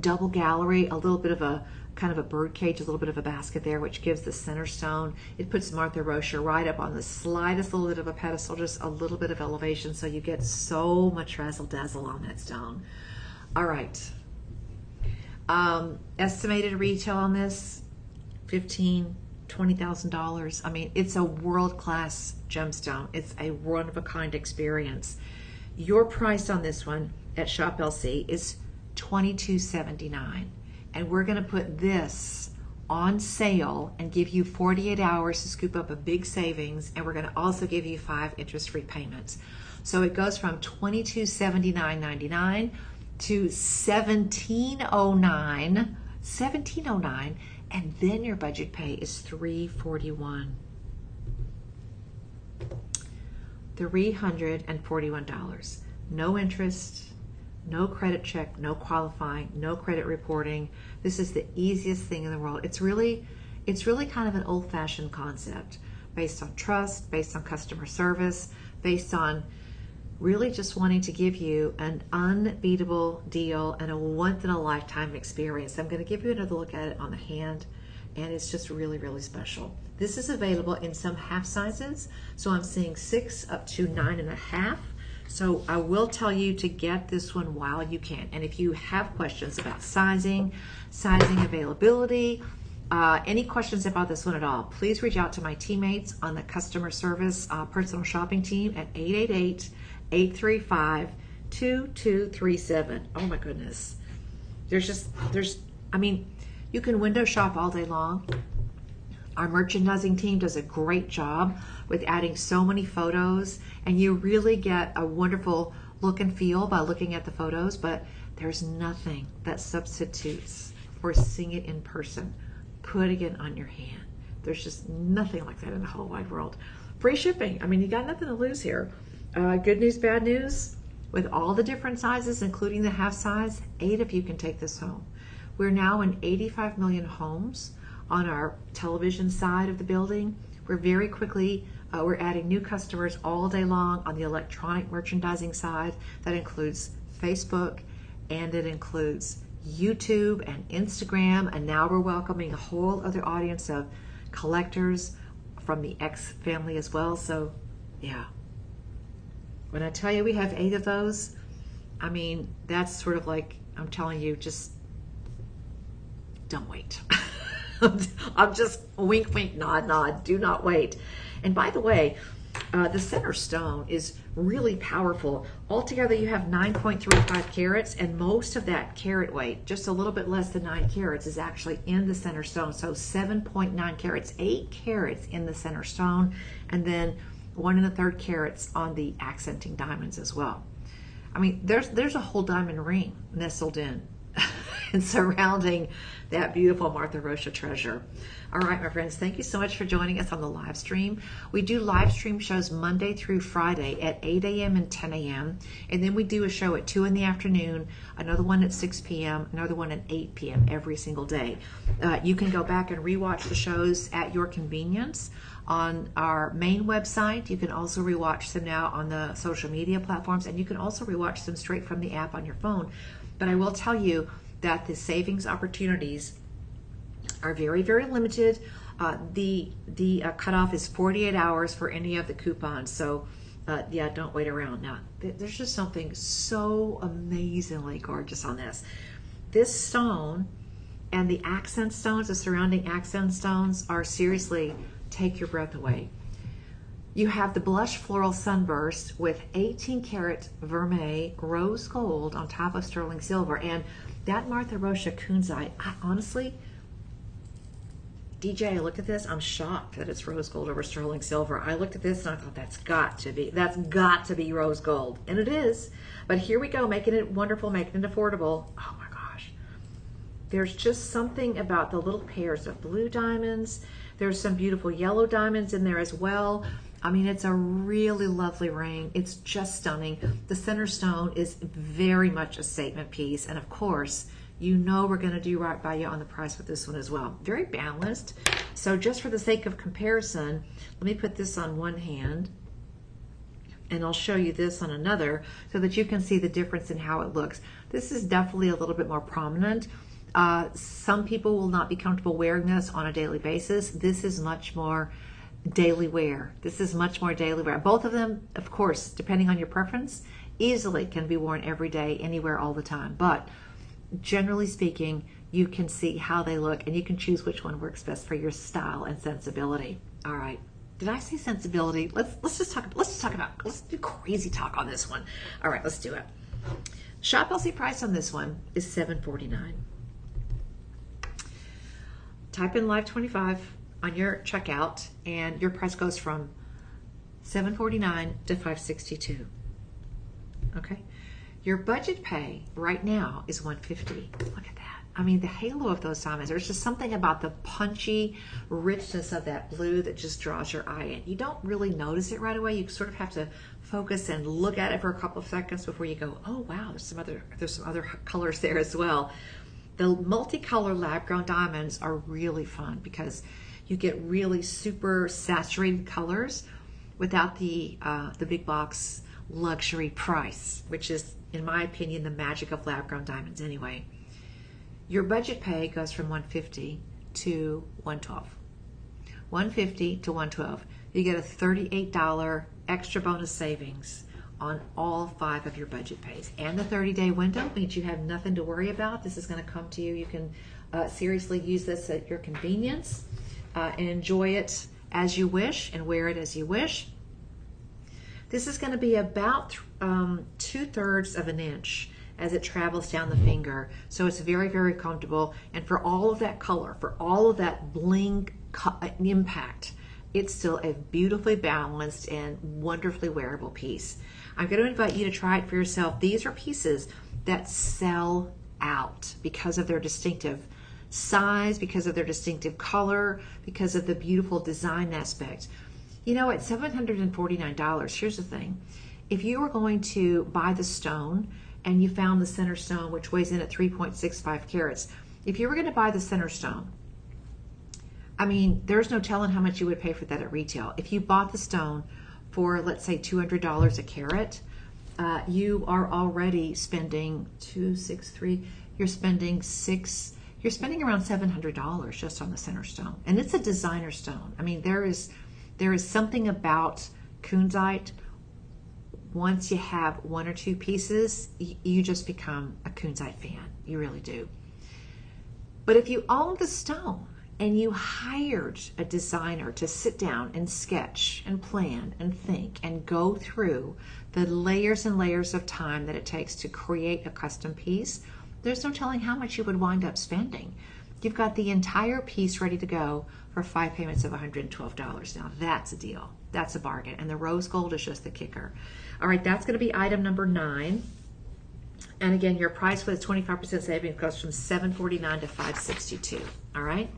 double gallery, a little bit of a kind of a bird cage, a little bit of a basket there, which gives the center stone. It puts Martha Rocha right up on the slightest little bit of a pedestal, just a little bit of elevation, so you get so much razzle dazzle on that stone. All right. Estimated retail on this, $20,000. I mean, it's a world-class gemstone. It's a one-of-a-kind experience. Your price on this one at Shop LC is $22.79, and we're going to put this on sale and give you 48 hours to scoop up a big savings, and we're going to also give you 5 interest-free payments. So it goes from $2279.99 to $1709, and then your budget pay is $341. $341. No interest, no credit check, no qualifying, no credit reporting. This is the easiest thing in the world. It's really kind of an old-fashioned concept based on trust, based on customer service, based on really just wanting to give you an unbeatable deal and a once-in-a-lifetime experience. I'm going to give you another look at it on the hand, and it's just really, really special. This is available in some half sizes, so I'm seeing 6 up to 9.5. So I will tell you to get this one while you can. And if you have questions about sizing availability, any questions about this one at all, please reach out to my teammates on the customer service personal shopping team at 888-835-2237. Oh my goodness. I mean, you can window shop all day long. Our merchandising team does a great job with adding so many photos, and you really get a wonderful look and feel by looking at the photos, but there's nothing that substitutes for seeing it in person, putting it on your hand. There's just nothing like that in the whole wide world. Free shipping. I mean, you got nothing to lose here. Good news, bad news. With all the different sizes, including the half size, 8 of you can take this home. We're now in 85 million homes on our television side of the building. We're very quickly, we're adding new customers all day long on the electronic merchandising side. That includes Facebook, and it includes YouTube and Instagram, and now we're welcoming a whole other audience of collectors from the X family as well. So yeah, when I tell you we have 8 of those, I mean, that's sort of like, I'm telling you, just don't wait. I'm just wink, wink, nod, nod. Do not wait. And by the way, the center stone is really powerful. Altogether, you have 9.35 carats, and most of that carat weight, just a little bit less than 9 carats, is actually in the center stone. So 7.9 carats, 8 carats in the center stone, and then 1 1/3 carats on the accenting diamonds as well. I mean, there's a whole diamond ring nestled in and surrounding that beautiful Martha Rocha treasure. All right, my friends, thank you so much for joining us on the live stream. We do live stream shows Monday through Friday at 8 a.m. and 10 a.m. And then we do a show at 2 in the afternoon, another one at 6 p.m., another one at 8 p.m. every single day. You can go back and rewatch the shows at your convenience on our main website. You can also rewatch them now on the social media platforms, and you can also rewatch them straight from the app on your phone. But I will tell you that the savings opportunities are very, very limited. The cutoff is 48 hours for any of the coupons. So yeah, don't wait around. Now, there's just something so amazingly gorgeous on this. This stone and the accent stones, the surrounding accent stones, are seriously take your breath away. You have the blush floral sunburst with 18 karat vermeil rose gold on top of sterling silver. And that Martha Rocha kunzite, I honestly, DJ, look at this. I'm shocked that it's rose gold over sterling silver. I looked at this and I thought that's got to be rose gold. And it is. But here we go, making it wonderful, making it affordable. Oh my gosh. There's just something about the little pairs of blue diamonds. There's some beautiful yellow diamonds in there as well. I mean, it's a really lovely ring. It's just stunning. The center stone is very much a statement piece. And of course, you know we're going to do right by you on the price with this one as well. Very balanced. So just for the sake of comparison, let me put this on one hand, and I'll show you this on another so that you can see the difference in how it looks. This is definitely a little bit more prominent. Some people will not be comfortable wearing this on a daily basis. This is much more daily wear. This is much more daily wear. Both of them, of course, depending on your preference, easily can be worn every day, anywhere, all the time. But generally speaking, you can see how they look and you can choose which one works best for your style and sensibility. All right. Did I say sensibility? Let's do crazy talk on this one. All right, let's do it. Shop LC price on this one is $7.49. Type in Live 25 on your checkout and your price goes from $7.49 to $5.62. Okay. Your budget pay right now is $150. Look at that. I mean, the halo of those diamonds, there's just something about the punchy richness of that blue that just draws your eye in. You don't really notice it right away. You sort of have to focus and look at it for a couple of seconds before you go, oh wow, there's some other colors there as well. The multicolor lab-grown diamonds are really fun because you get really super saturated colors without the big box luxury price, which is, in my opinion, the magic of lab-grown diamonds anyway. Your budget pay goes from $150 to $112. $150 to $112. You get a $38 extra bonus savings on all 5 of your budget pays. And the 30-day window means you have nothing to worry about. This is going to come to you. You can seriously use this at your convenience and enjoy it as you wish and wear it as you wish. This is going to be about 2/3 of an inch as it travels down the finger. So it's very, very comfortable. And for all of that color, for all of that bling impact, it's still a beautifully balanced and wonderfully wearable piece. I'm going to invite you to try it for yourself. These are pieces that sell out because of their distinctive size, because of their distinctive color, because of the beautiful design aspect. You know, at $749, here's the thing. If you were going to buy the stone and you found the center stone, which weighs in at 3.65 carats, if you were going to buy the center stone, I mean, there's no telling how much you would pay for that at retail. If you bought the stone for, let's say, $200 a carat, you are already spending you're spending around $700 just on the center stone. And it's a designer stone. I mean, there is something about kunzite. Once you have 1 or 2 pieces, you just become a kunzite fan. You really do. But if you own the stone and you hired a designer to sit down and sketch and plan and think and go through the layers and layers of time that it takes to create a custom piece, there's no telling how much you would wind up spending. You've got the entire piece ready to go for 5 payments of $112. Now that's a deal. That's a bargain. And the rose gold is just the kicker. All right, that's going to be item number 9. And again, your price with 25% savings goes from $749 to $562. All right.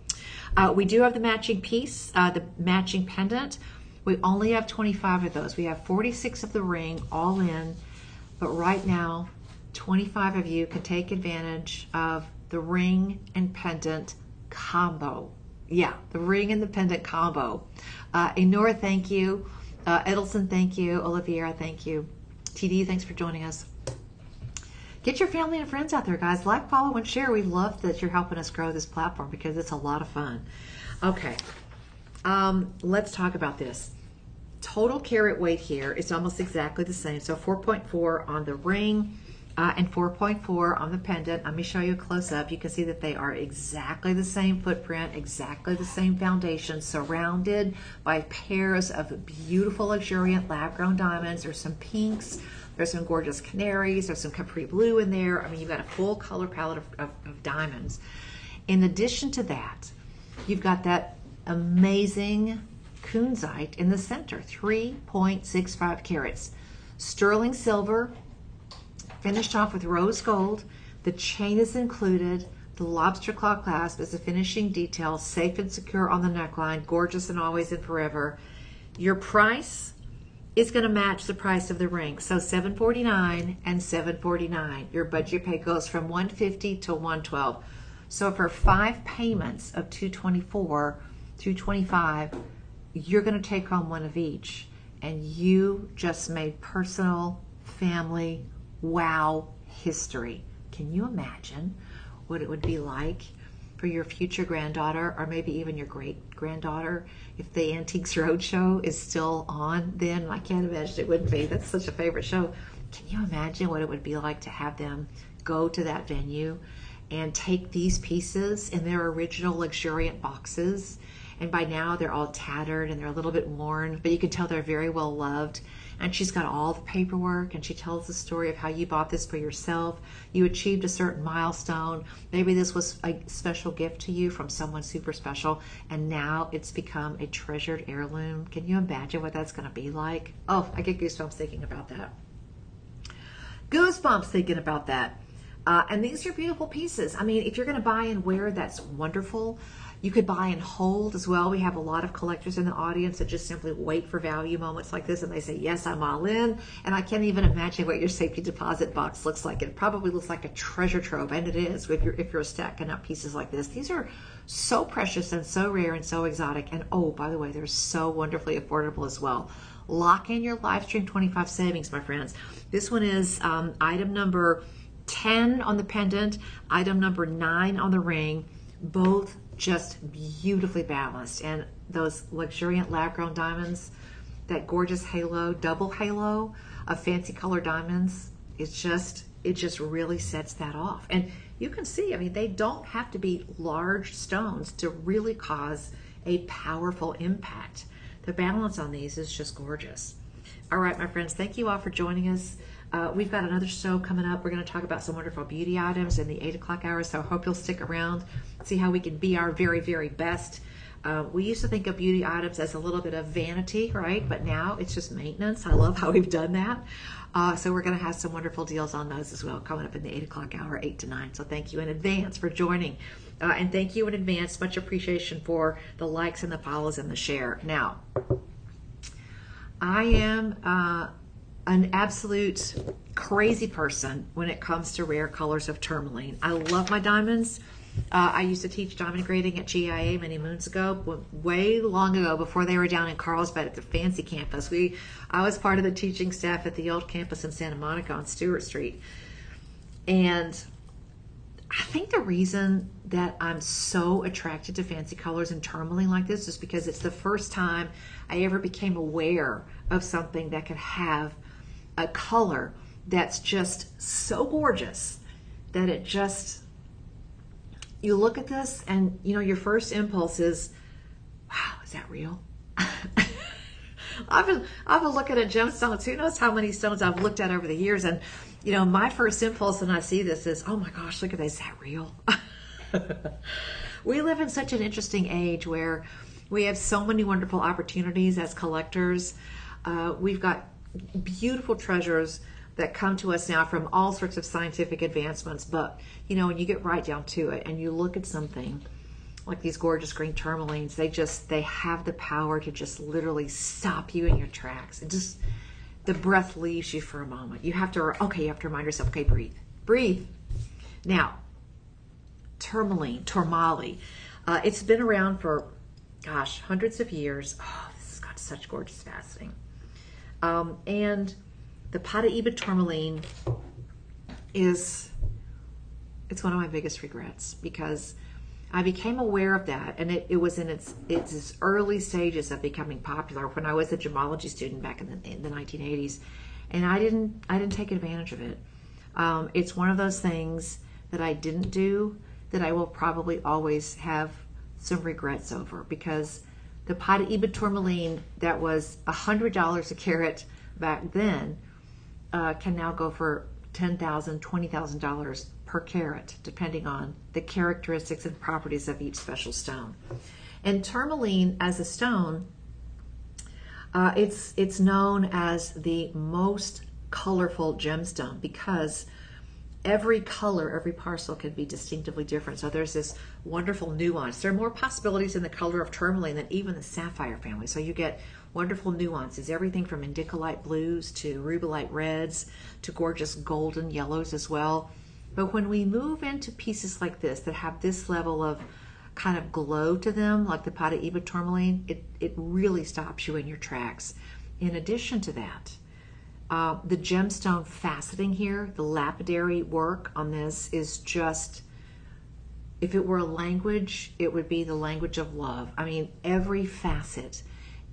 We do have the matching piece, the matching pendant. We only have 25 of those. We have 46 of the ring all in, but right now, 25 of you can take advantage of the ring and pendant combo. Yeah, the ring and the pendant combo. Enora, thank you. Edelson, thank you. Oliviera, thank you. TD, thanks for joining us. Get your family and friends out there, guys. Like, follow, and share. We love that you're helping us grow this platform because it's a lot of fun. Okay, let's talk about this. Total carat weight here is almost exactly the same. So 4.4 on the ring and 4.4 on the pendant. Let me show you a close-up. You can see that they are exactly the same footprint, exactly the same foundation, surrounded by pairs of beautiful, luxuriant lab-grown diamonds. There's some pinks. There's some gorgeous canaries. There's some capri blue in there. I mean, you've got a full color palette of diamonds. In addition to that, you've got that amazing kunzite in the center, 3.65 carats. Sterling silver, finished off with rose gold. The chain is included. The lobster claw clasp is a finishing detail, safe and secure on the neckline, gorgeous and always and forever. Your price is going to match the price of the ring. So $749 and $749. Your budget pay goes from $150 to $112. So for 5 payments of $224, $225, you're going to take home one of each. And you just made personal, family, wow history. Can you imagine what it would be like for your future granddaughter, or maybe even your great-granddaughter, if the Antiques Roadshow is still on then. I can't imagine it wouldn't be. That's such a favorite show. Can you imagine what it would be like to have them go to that venue and take these pieces in their original luxuriant boxes? And by now they're all tattered and they're a little bit worn, but you can tell they're very well loved. And she's got all the paperwork, and she tells the story of how you bought this for yourself. You achieved a certain milestone. Maybe this was a special gift to you from someone super special, and now it's become a treasured heirloom. Can you imagine what that's going to be like? Oh, I get goosebumps thinking about that. Goosebumps thinking about that. And these are beautiful pieces. I mean, if you're going to buy and wear, that's wonderful. You could buy and hold as well. We have a lot of collectors in the audience that just simply wait for value moments like this, and they say, yes, I'm all in. And I can't even imagine what your safety deposit box looks like. It probably looks like a treasure trove, and it is if you're stacking up pieces like this. These are so precious and so rare and so exotic. And oh, by the way, they're so wonderfully affordable as well. Lock in your live stream 25 savings, my friends. This one is item number 10 on the pendant, item number 9 on the ring, both just beautifully balanced. And those luxuriant lab-grown diamonds, that gorgeous halo, double halo of fancy color diamonds, it just really sets that off. And you can see, I mean, they don't have to be large stones to really cause a powerful impact. The balance on these is just gorgeous. All right, my friends, thank you all for joining us. We've got another show coming up. We're going to talk about some wonderful beauty items in the 8 o'clock hour, so I hope you'll stick around, see how we can be our very, very best. We used to think of beauty items as a little bit of vanity, right? But now it's just maintenance. I love how we've done that. So we're going to have some wonderful deals on those as well coming up in the 8 o'clock hour, 8 to 9. So thank you in advance for joining. And thank you in advance. Much appreciation for the likes and the follows and the share. Now, I am an absolute crazy person when it comes to rare colors of tourmaline. I love my diamonds. I used to teach diamond grading at GIA many moons ago, way long ago, before they were down in Carlsbad at the fancy campus. I was part of the teaching staff at the old campus in Santa Monica on Stewart Street. And I think the reason that I'm so attracted to fancy colors and tourmaline like this is because it's the first time I ever became aware of something that could have a color that's just so gorgeous that it just, you look at this and you know your first impulse is, wow, is that real? I've been looking at gemstones. Who knows how many stones I've looked at over the years, and you know my first impulse when I see this is, oh my gosh, look at this, is that real? We live in such an interesting age where we have so many wonderful opportunities as collectors. We've got beautiful treasures that come to us now from all sorts of scientific advancements, but you know, when you get right down to it and you look at something like these gorgeous green tourmalines, they have the power to just literally stop you in your tracks. It just, the breath leaves you for a moment. You have to remind yourself, okay, breathe. Now, tourmaline, it's been around for, gosh, hundreds of years. Oh, this has got such gorgeous faceting. And the Paraíba tourmaline it's one of my biggest regrets, because I became aware of that, and it was in its early stages of becoming popular when I was a gemology student back in the 1980s, and I didn't take advantage of it. It's one of those things that I didn't do that I will probably always have some regrets over, because the Paraíba tourmaline that was $100 a carat back then can now go for $10,000, $20,000 per carat, depending on the characteristics and properties of each special stone. And tourmaline as a stone, it's known as the most colorful gemstone because every color, every parcel can be distinctively different. So there's this wonderful nuance. There are more possibilities in the color of tourmaline than even the sapphire family. So you get wonderful nuances, everything from indicolite blues to rubellite reds to gorgeous golden yellows as well. But when we move into pieces like this that have this level of kind of glow to them, like the Paraíba tourmaline, it really stops you in your tracks. In addition to that, the gemstone faceting here, the lapidary work on this is just If it were a language, it would be the language of love. I mean, every facet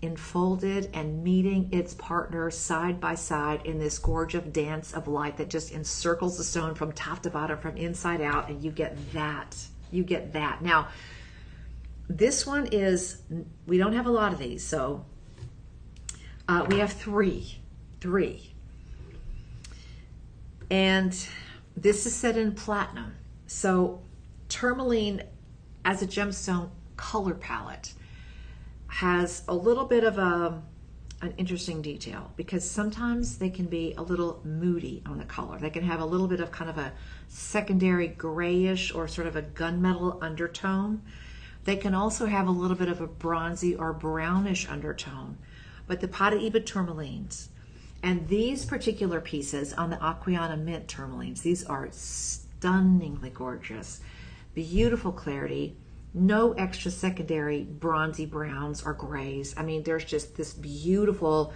enfolded and meeting its partner side by side in this gorgeous dance of light that just encircles the stone from top to bottom, from inside out, and you get that. You get that. Now, this one is, we don't have a lot of these, so we have three. And this is set in platinum. So tourmaline as a gemstone color palette has a little bit of an interesting detail, because sometimes they can be a little moody on the color. They can have a little bit of kind of a secondary grayish or sort of a gunmetal undertone. They can also have a little bit of a bronzy or brownish undertone. But the Paraíba tourmalines and these particular pieces on the Aquiana Mint tourmalines, these are stunningly gorgeous. Beautiful clarity, no extra secondary bronzy browns or grays. I mean, there's just this beautiful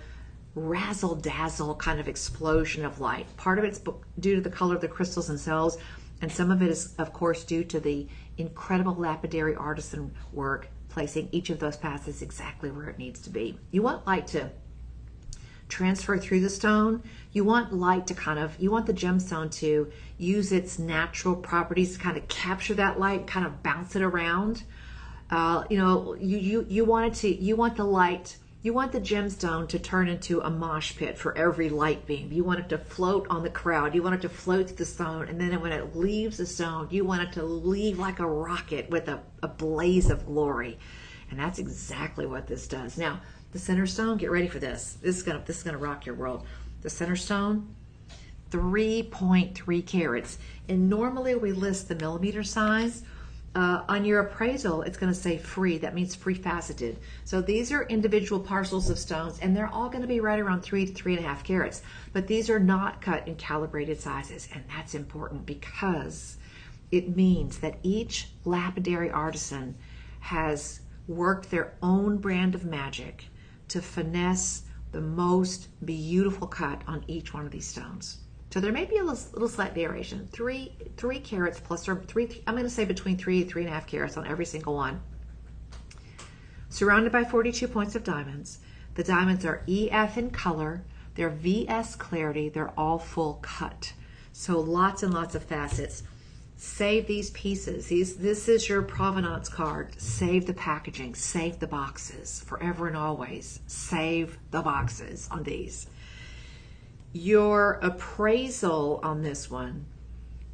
razzle-dazzle kind of explosion of light. Part of it's due to the color of the crystals themselves, and some of it is, of course, due to the incredible lapidary artisan work placing each of those passes exactly where it needs to be. You want light to transfer through the stone. You want light to you want the gemstone to use its natural properties to kind of capture that light, kind of bounce it around. You want the gemstone to turn into a mosh pit for every light beam. You want it to float on the crowd. You want it to float to the stone. And then when it leaves the stone, you want it to leave like a rocket with a blaze of glory. And that's exactly what this does. Now, the center stone, get ready for this. This is gonna rock your world. The center stone, 3.3 carats. And normally we list the millimeter size. On your appraisal, it's going to say free. That means free faceted. So these are individual parcels of stones, and they're all going to be right around 3 to 3.5 carats. But these are not cut in calibrated sizes, and that's important because it means that each lapidary artisan has worked their own brand of magic to finesse the most beautiful cut on each one of these stones. So there may be a little slight variation. Three carats plus, or three, I'm going to say between 3 and 3.5 carats on every single one. Surrounded by 42 points of diamonds. The diamonds are EF in color. They're VS clarity. They're all full cut. So lots and lots of facets. Save these pieces. This is your provenance card. Save the packaging. Save the boxes forever and always. Save the boxes on these. Your appraisal on this one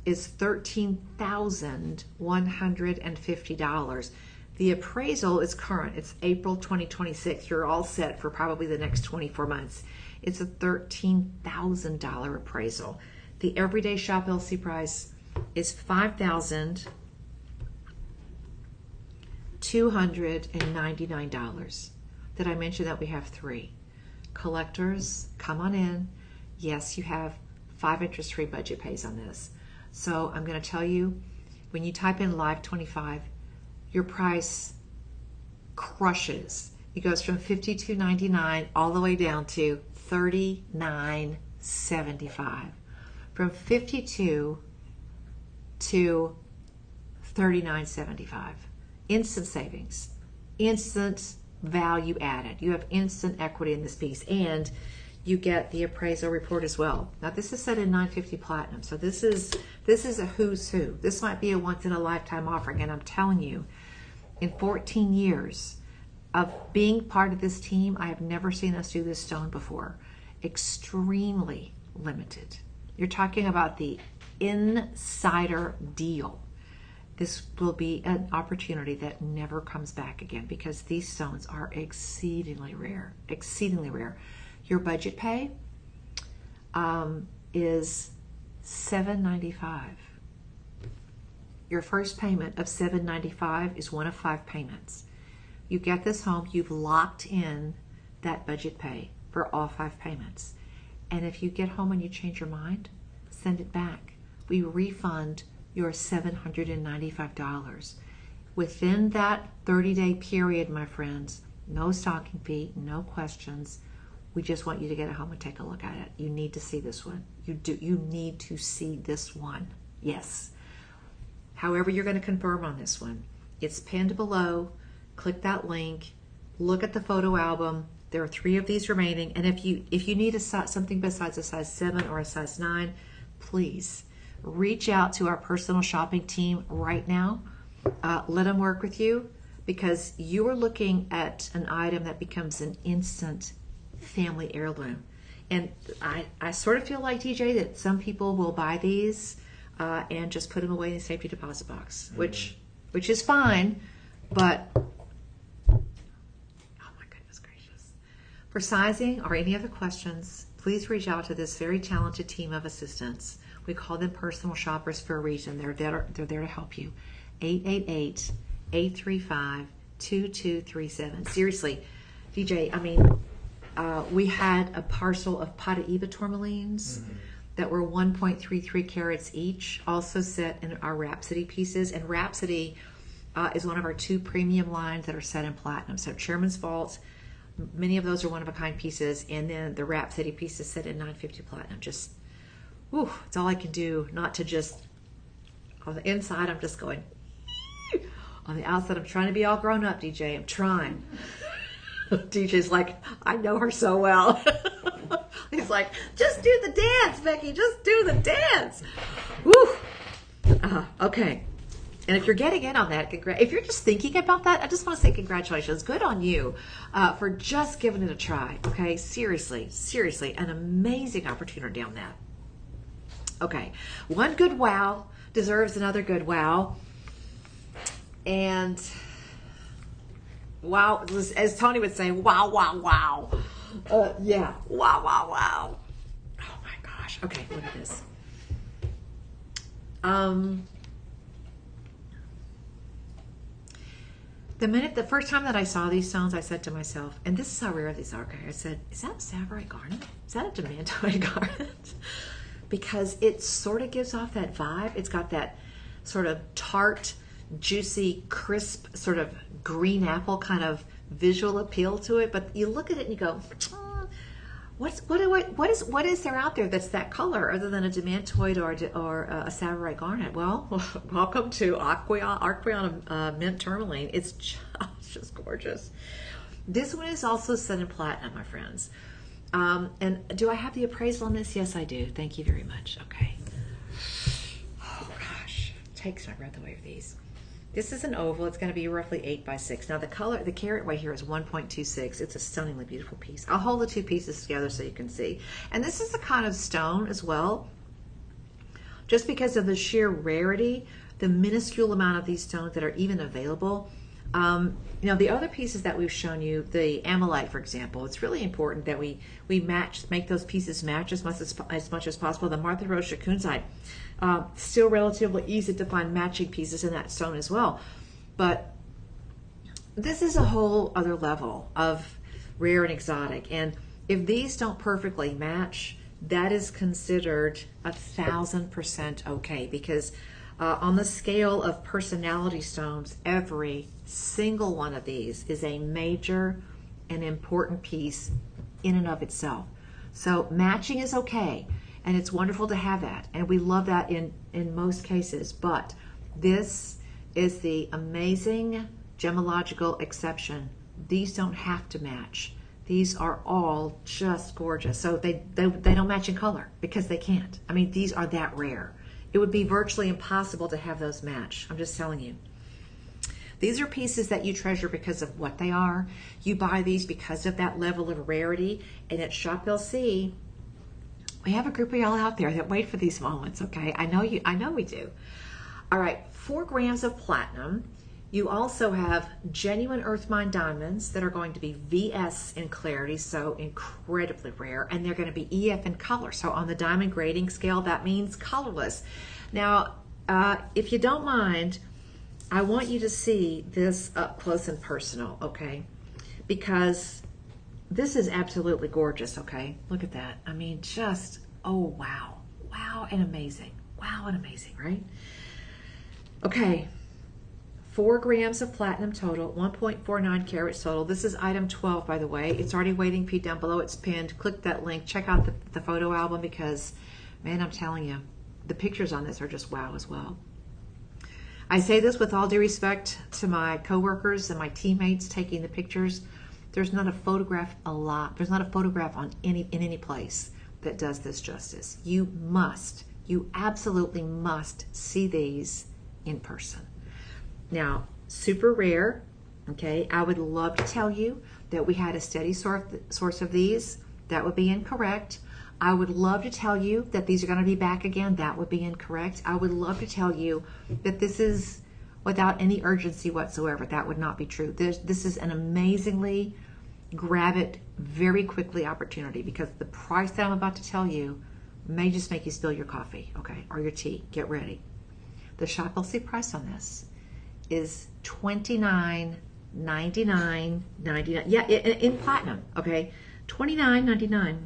is $13,150. The appraisal is current. It's April 2026. You're all set for probably the next 24 months. It's a $13,000 appraisal. The everyday shop LC price is $5,299. Did I mention that we have 3? Collectors, come on in. Yes, you have 5 interest-free budget pays on this. So I'm going to tell you, when you type in Live 25, your price crushes. It goes from $52.99 all the way down to $39.75. From $52 to $39.75. Instant savings, instant value added. You have instant equity in this piece, and you get the appraisal report as well. Now this is set in 950 platinum, so this is a who's who. This might be a once in a lifetime offering, and I'm telling you, in 14 years of being part of this team, I have never seen us do this stone before. Extremely limited. You're talking about the insider deal. This will be an opportunity that never comes back again, because these stones are exceedingly rare, exceedingly rare. Your budget pay is $795. Your first payment of $795 is one of 5 payments. You get this home, you've locked in that budget pay for all 5 payments. And if you get home and you change your mind, send it back. We refund your $795. Within that 30-day period, my friends, no stocking fee, no questions. We just want you to get it home and take a look at it. You need to see this one. You need to see this one. Yes. however you're going to confirm on this one. It's pinned below. Click that link. Look at the photo album. There are 3 of these remaining. And if you need something besides a size 7 or a size 9, please reach out to our personal shopping team right now. Let them work with you, because you are looking at an item that becomes an instant family heirloom. And I sort of feel like, TJ, that some people will buy these and just put them away in the safety deposit box, which is fine, but oh my goodness gracious. For sizing or any other questions, please reach out to this very talented team of assistants. We call them personal shoppers for a reason. They're there to help you. 888-835-2237. Seriously, DJ, I mean, we had a parcel of Pata-Eva tourmalines that were 1.33 carats each, also set in our Rhapsody pieces. And Rhapsody is one of our 2 premium lines that are set in platinum. So Chairman's Vault, many of those are one-of-a-kind pieces, and then the Rhapsody piece is set in 950 platinum. Just, whew, it's all I can do not to just, on the inside, I'm just going, on the outside, I'm trying to be all grown up, DJ. I'm trying. DJ's like, I know her so well. He's like, just do the dance, Becky. Just do the dance. Woo. Okay. And if you're getting in on that, if you're just thinking about that, I just want to say congratulations. Good on you for just giving it a try. Okay. Seriously, an amazing opportunity on that. Okay. One good wow deserves another good wow. And wow, as Tony would say, wow, wow, wow. Yeah, wow, wow, wow. Oh my gosh. Okay, look at this. The first time that I saw these stones, I said to myself, and this is how rare these are, okay? I said, is that a Savorite garnet? Is that a demantoid garnet? Because it sort of gives off that vibe. It's got that sort of tart, juicy, crisp, sort of green apple kind of visual appeal to it. But you look at it and you go, what is there out there that's that color other than a demantoid or a Savorite garnet? Well, welcome to Archeon mint tourmaline. It's just gorgeous. This one is also set in platinum, my friends. And do I have the appraisal on this? Yes, I do. Thank you very much. Okay. Oh gosh, takes my breath away with these. This is an oval. It's going to be roughly 8x6. Now the carat weight here is 1.26. It's a stunningly beautiful piece. I'll hold the 2 pieces together so you can see. And this is the kind of stone as well. Just because of the sheer rarity, the minuscule amount of these stones that are even available. You know, the other pieces that we've shown you, the amylite, for example, it's really important that we make those pieces match as much as possible. The Martha Rose Shakunzite, still relatively easy to find matching pieces in that stone as well. But this is a whole other level of rare and exotic. And if these don't perfectly match, that is considered 1,000% okay, because on the scale of personality stones, every single one of these is a major and important piece in and of itself. So matching is okay, and it's wonderful to have that, and we love that in most cases, but this is the amazing gemological exception. These don't have to match. These are all just gorgeous. So they don't match in color because they can't. I mean, these are that rare. It would be virtually impossible to have those match. I'm just telling you. These are pieces that you treasure because of what they are. You buy these because of that level of rarity. And at Shop LC, we have a group of y'all out there that wait for these moments, okay? I know we do. All right, 4 grams of platinum. You also have genuine earth mine diamonds that are going to be VS in clarity, so incredibly rare, and they're going to be EF in color. So on the diamond grading scale, that means colorless. Now, if you don't mind, I want you to see this up close and personal, okay? Because this is absolutely gorgeous, okay? Look at that. I mean, just, oh, wow. Wow and amazing. Wow and amazing, right? Okay. 4 grams of platinum total, 1.49 carats total. This is item 12, by the way. It's already waiting for you down below. It's pinned. Click that link. Check out the photo album because, man, I'm telling you, the pictures on this are just wow as well. I say this with all due respect to my coworkers and my teammates taking the pictures. There's not a photograph There's not a photograph in any place that does this justice. You absolutely must see these in person. Now, super rare, okay? I would love to tell you that we had a steady source of these. That would be incorrect. I would love to tell you that these are going to be back again. That would be incorrect. I would love to tell you that this is without any urgency whatsoever. That would not be true. This is an amazingly grab it very quickly opportunity, because the price that I'm about to tell you may just make you spill your coffee, okay, or your tea. Get ready. The shop LC price on this is $29.99. Yeah, in platinum, okay, $29.99.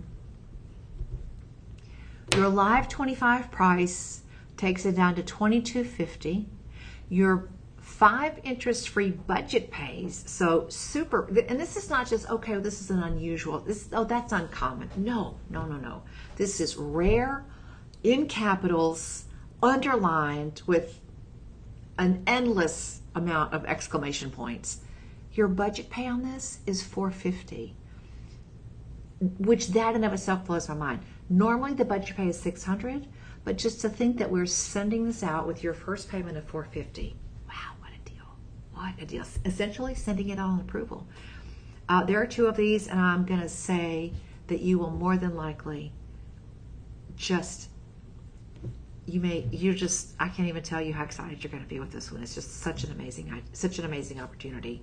Your live 25 price takes it down to $22.50. Your 5 interest-free budget pays, so super, and this is not just, okay, well, this is an unusual, that's uncommon. No. This is rare, in capitals, underlined with an endless amount of exclamation points. Your budget pay on this is $450, which that in of itself blows my mind. Normally the budget pay is $600, but just to think that we're sending this out with your first payment of $450. Wow, what a deal. What a deal. Essentially sending it all in approval. There are 2 of these, and I'm going to say that you will more than likely I can't even tell you how excited you're going to be with this one. It's just such an amazing opportunity.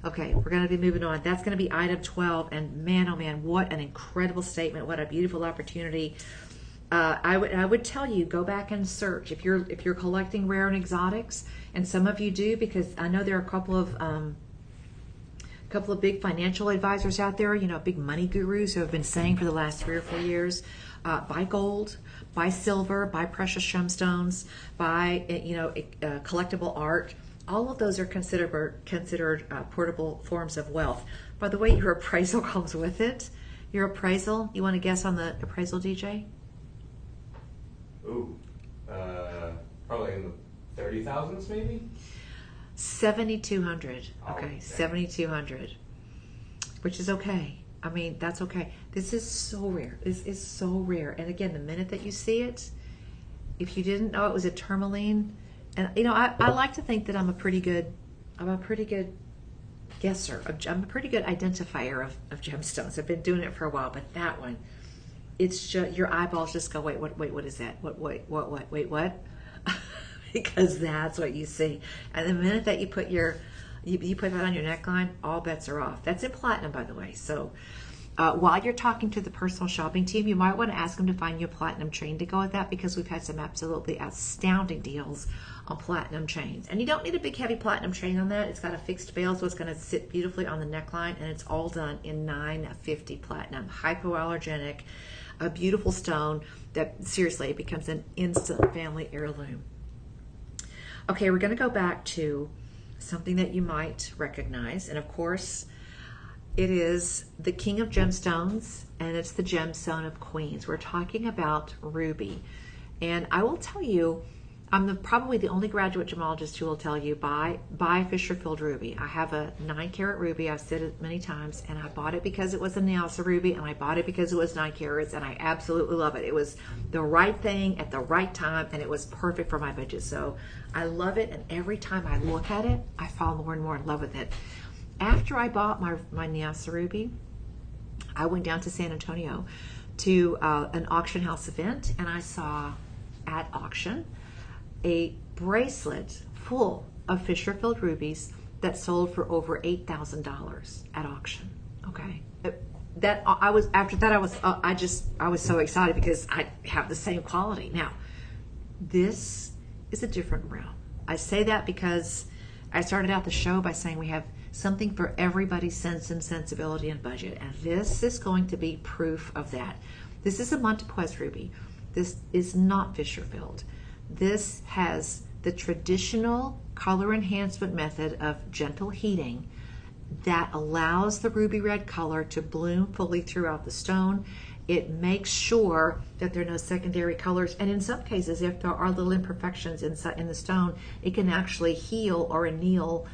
Okay, we're going to be moving on. That's going to be item 12, and man, oh man, what an incredible statement. What a beautiful opportunity. I would tell you, go back and search if you're collecting rare and exotics, and some of you do, because I know there are a couple of big financial advisors out there, big money gurus who have been saying for the last 3 or 4 years, buy gold, buy silver, buy precious gemstones, buy collectible art. All of those are considered portable forms of wealth. By the way, your appraisal comes with it. Your appraisal, you want to guess on the appraisal, DJ? Ooh, probably in the 30,000s maybe? 7,200. Okay, okay. 7,200, which is okay. I mean, that's okay. This is so rare. This is so rare. And again, the minute that you see it, if you didn't know it was a tourmaline, and I like to think that I'm a pretty good guesser. I'm a pretty good identifier of gemstones. I've been doing it for a while, but that one, it's just, your eyeballs just go, wait, what is that? What? Because that's what you see. And the minute that you put you put that on your neckline, all bets are off. That's in platinum, by the way. So while you're talking to the personal shopping team, you might want to ask them to find you a platinum chain to go with that, because we've had some absolutely astounding deals on platinum chains. And you don't need a big heavy platinum chain on that. It's got a fixed bail, so it's going to sit beautifully on the neckline, and it's all done in 950 platinum, hypoallergenic, a beautiful stone that seriously, it becomes an instant family heirloom. Okay, we're going to go back to something that you might recognize, and of course it is the king of gemstones, and it's the gemstone of queens. We're talking about ruby. And I will tell you, I'm probably the only graduate gemologist who will tell you, buy Fisher-filled ruby. I have a 9-carat ruby. I've said it many times, and I bought it because it was a Nyasa ruby, and I bought it because it was 9 carats, and I absolutely love it. It was the right thing at the right time, and it was perfect for my budget. So I love it, and every time I look at it, I fall more and more in love with it. After I bought my Nyasa ruby, I went down to San Antonio to an auction house event, and I saw at auction a bracelet full of Fisher-filled rubies that sold for over $8,000 at auction. Okay, I was so excited because I have the same quality. Now, this is a different realm. I say that because I started out the show by saying we have something for everybody's sense and sensibility and budget, and this is going to be proof of that. This is a Montepuez ruby. This is not Fisher-filled. This has the traditional color enhancement method of gentle heating that allows the ruby red color to bloom fully throughout the stone, It makes sure that there are no secondary colors. And in some cases, if there are little imperfections in the stone, it can actually heal or anneal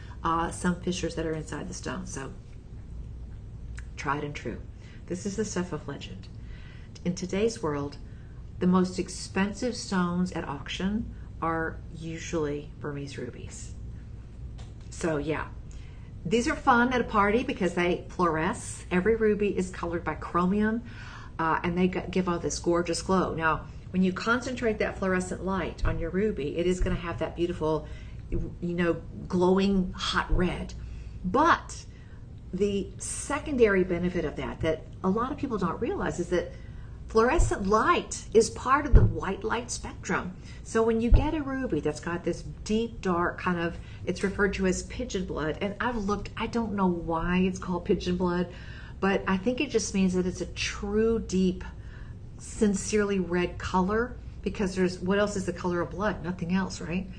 some fissures that are inside the stone. So tried and true. This is the stuff of legend. In today's world, the most expensive stones at auction are usually Burmese rubies. So yeah, these are fun at a party because they fluoresce. Every ruby is colored by chromium, and they give off this gorgeous glow. Now, when you concentrate that fluorescent light on your ruby, it is going to have that beautiful, glowing hot red. But the secondary benefit of that a lot of people don't realize is that fluorescent light is part of the white light spectrum. So when you get a ruby that's got this deep, dark kind of, it's referred to as pigeon blood. And I've looked, I don't know why it's called pigeon blood, but I think it just means that it's a true, deep, sincerely red color, because what else is the color of blood? Nothing else, right?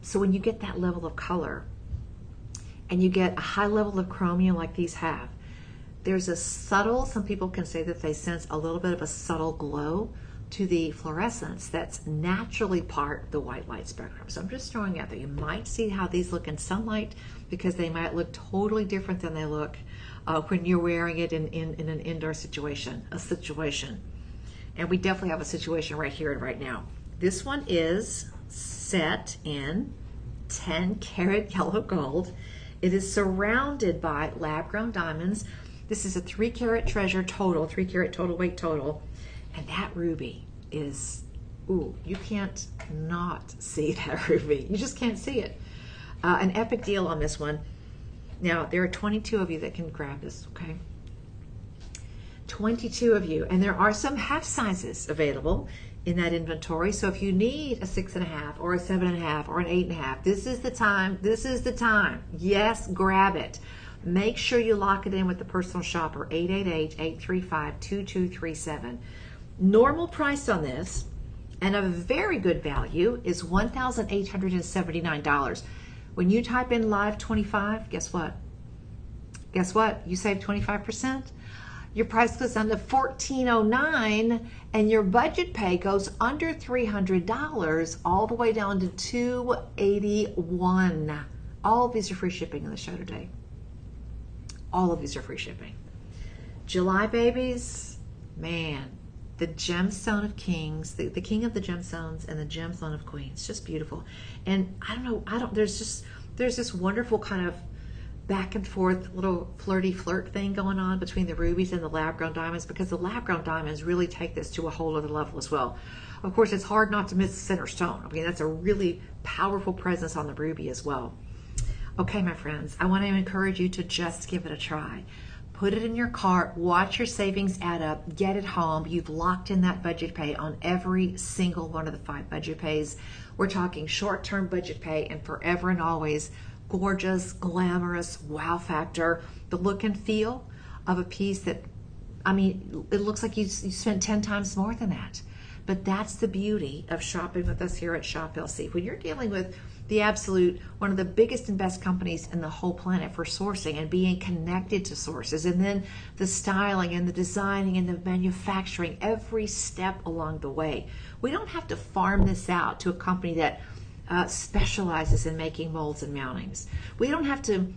So when you get that level of color and you get a high level of chromium like these have, there's a subtle, some people can say that they sense a little bit of a subtle glow to the fluorescence that's naturally part of the white light spectrum. So I'm just throwing out there. You might see how these look in sunlight because they might look totally different than they look when you're wearing it in an indoor situation, And we definitely have a situation right here and right now. This one is set in 10 karat yellow gold. It is surrounded by lab-grown diamonds. This is a 3 karat treasure total, 3 karat total weight total. And that ruby is, ooh, you can't not see that ruby. You just can't see it. An epic deal on this one. Now, there are 22 of you that can grab this, okay? 22 of you. And there are some half sizes available in that inventory. So if you need a 6.5 or a 7.5 or an 8.5, this is the time. This is the time. Yes, grab it. Make sure you lock it in with the personal shopper, 888-835-2237. Normal price on this, and a very good value, is $1,879. When you type in live 25, guess what? Guess what? You save 25%. Your price goes down to $1,409, and your budget pay goes under $300, all the way down to $281. All of these are free shipping in the show today. All of these are free shipping. July babies, man, the gemstone of kings, the king of the gemstones and the gemstone of queens, just beautiful. And there's this wonderful kind of back and forth little flirt thing going on between the rubies and the lab-grown diamonds, because the lab-grown diamonds really take this to a whole other level as well. Of course, it's hard not to miss the center stone. I mean, that's a really powerful presence on the ruby as well. Okay, my friends, I want to encourage you to just give it a try. Put it in your cart, watch your savings add up, get it home. You've locked in that budget pay on every single one of the 5 budget pays. We're talking short-term budget pay and forever and always gorgeous, glamorous, wow factor. The look and feel of a piece that, I mean, it looks like you spent 10 times more than that. But that's the beauty of shopping with us here at Shop LC. When you're dealing with the absolute, one of the biggest and best companies in the whole planet for sourcing and being connected to sources, and then the styling and the designing and the manufacturing, every step along the way. We don't have to farm this out to a company that specializes in making molds and mountings. We don't have to,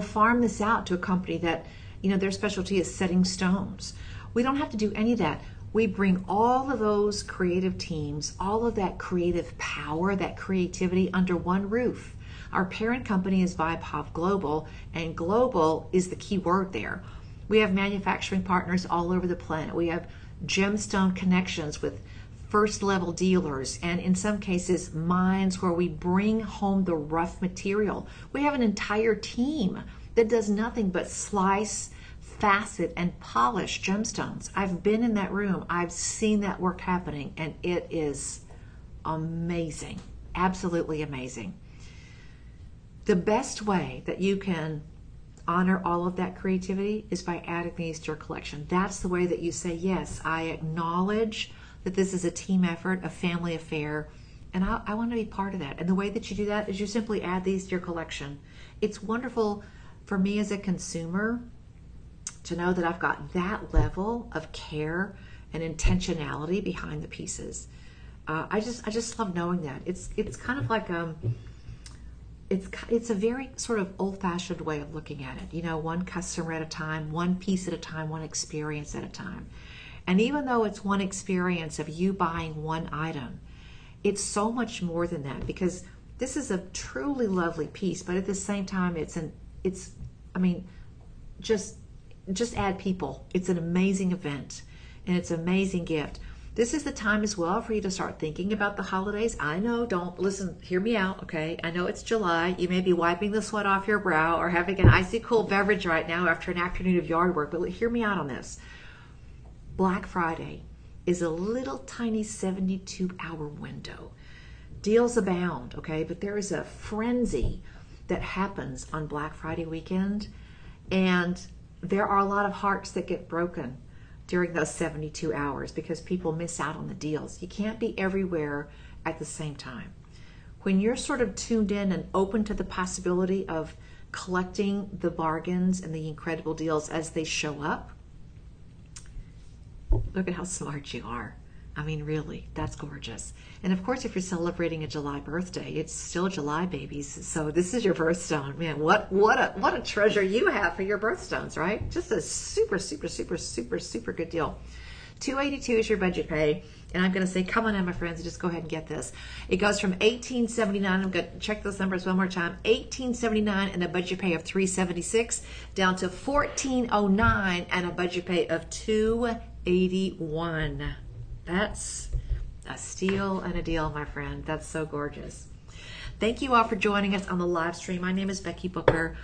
farm this out to a company that, their specialty is setting stones. We don't have to do any of that. We bring all of those creative teams, all of that creative power, that creativity under one roof. Our parent company is Vipov Global, and global is the key word there. We have manufacturing partners all over the planet. We have gemstone connections with first level dealers, and in some cases mines where we bring home the rough material. We have an entire team that does nothing but slice, facet, and polish gemstones. I've been in that room. I've seen that work happening, and it is amazing. Absolutely amazing. The best way that you can honor all of that creativity is by adding these to your collection. That's the way that you say, yes, I acknowledge that this is a team effort, a family affair, and I want to be part of that. And the way that you do that is you simply add these to your collection. It's wonderful for me as a consumer to know that I've got that level of care and intentionality behind the pieces. I just love knowing that. It's kind of like it's a very sort of old-fashioned way of looking at it. You know, one customer at a time, one piece at a time, one experience at a time. And even though it's one experience of you buying one item, it's so much more than that, because this is a truly lovely piece, but at the same time, just add people. It's an amazing event, and it's an amazing gift. This is the time as well for you to start thinking about the holidays. I know, hear me out, okay? I know it's July. You may be wiping the sweat off your brow or having an icy cold beverage right now after an afternoon of yard work, but hear me out on this. Black Friday is a little tiny 72-hour window. Deals abound, okay? But there is a frenzy that happens on Black Friday weekend, and there are a lot of hearts that get broken during those 72 hours because people miss out on the deals. You can't be everywhere at the same time. When you're sort of tuned in and open to the possibility of collecting the bargains and the incredible deals as they show up, look at how smart you are. I mean, really, that's gorgeous. And of course, if you're celebrating a July birthday, it's still July, babies. So this is your birthstone. Man, what a treasure you have for your birthstones, right? Just a super, super, super, super, super good deal. $282 is your budget pay. And I'm going to say, come on in, my friends, just go ahead and get this. It goes from $18.79. I'm going to check those numbers one more time. $18.79 and a budget pay of $376 down to $14.09 and a budget pay of $281. That's a steal and a deal, my friend. That's so gorgeous. Thank you all for joining us on the live stream. My name is Becky Booker.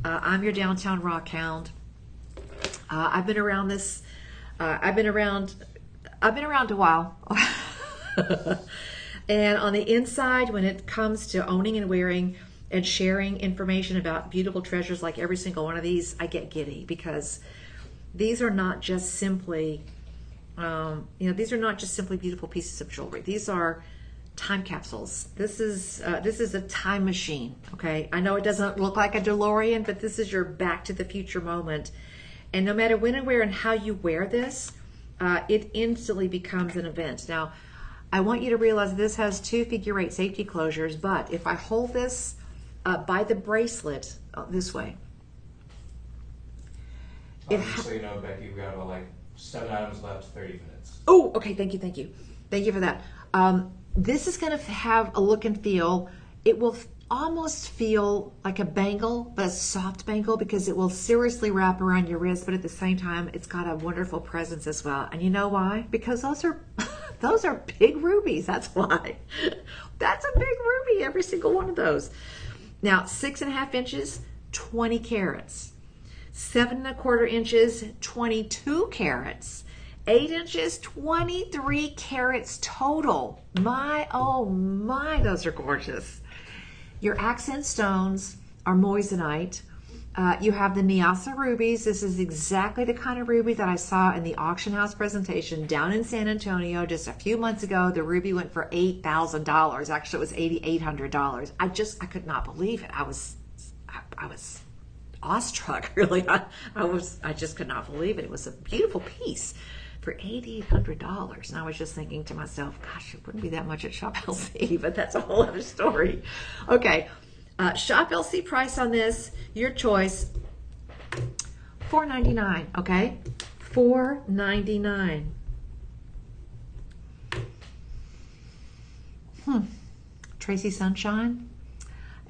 I'm your downtown rock hound. I've been around a while. And on the inside, when it comes to owning and wearing and sharing information about beautiful treasures like every single one of these, I get giddy, because these are not just simply these are not just simply beautiful pieces of jewelry. These are time capsules. This is a time machine. Okay, I know it doesn't look like a DeLorean, but this is your Back to the Future moment. And no matter when and where and how you wear this, it instantly becomes an event. Now, I want you to realize this has 2 figure-8 safety closures, but if I hold this by the bracelet this way, just so you know, Becky, we got about 7 items left, 30 minutes. Oh, okay. Thank you for that. This is going to have a look and feel. It will almost feel like a bangle, but a soft bangle, because it will seriously wrap around your wrist, but at the same time, it's got a wonderful presence as well. And you know why? Because those are big rubies. That's why. That's a big ruby, every single one of those. Now, 6.5 inches, 20 carats. 7.25 inches, 22 carats. 8 inches, 23 carats total. My, oh my, those are gorgeous. Your accent stones are moissanite. You have the Nyassa rubies. This is exactly the kind of ruby that I saw in the auction house presentation down in San Antonio just a few months ago. The ruby went for $8,000. Actually, it was $8,800. I could not believe it. I was awestruck, really. I just could not believe it. It was a beautiful piece for $8,800. And I was just thinking to myself, gosh, it wouldn't be that much at Shop LC, but that's a whole other story. Okay, Shop LC price on this, your choice, $4.99, okay? $4.99. Tracy Sunshine,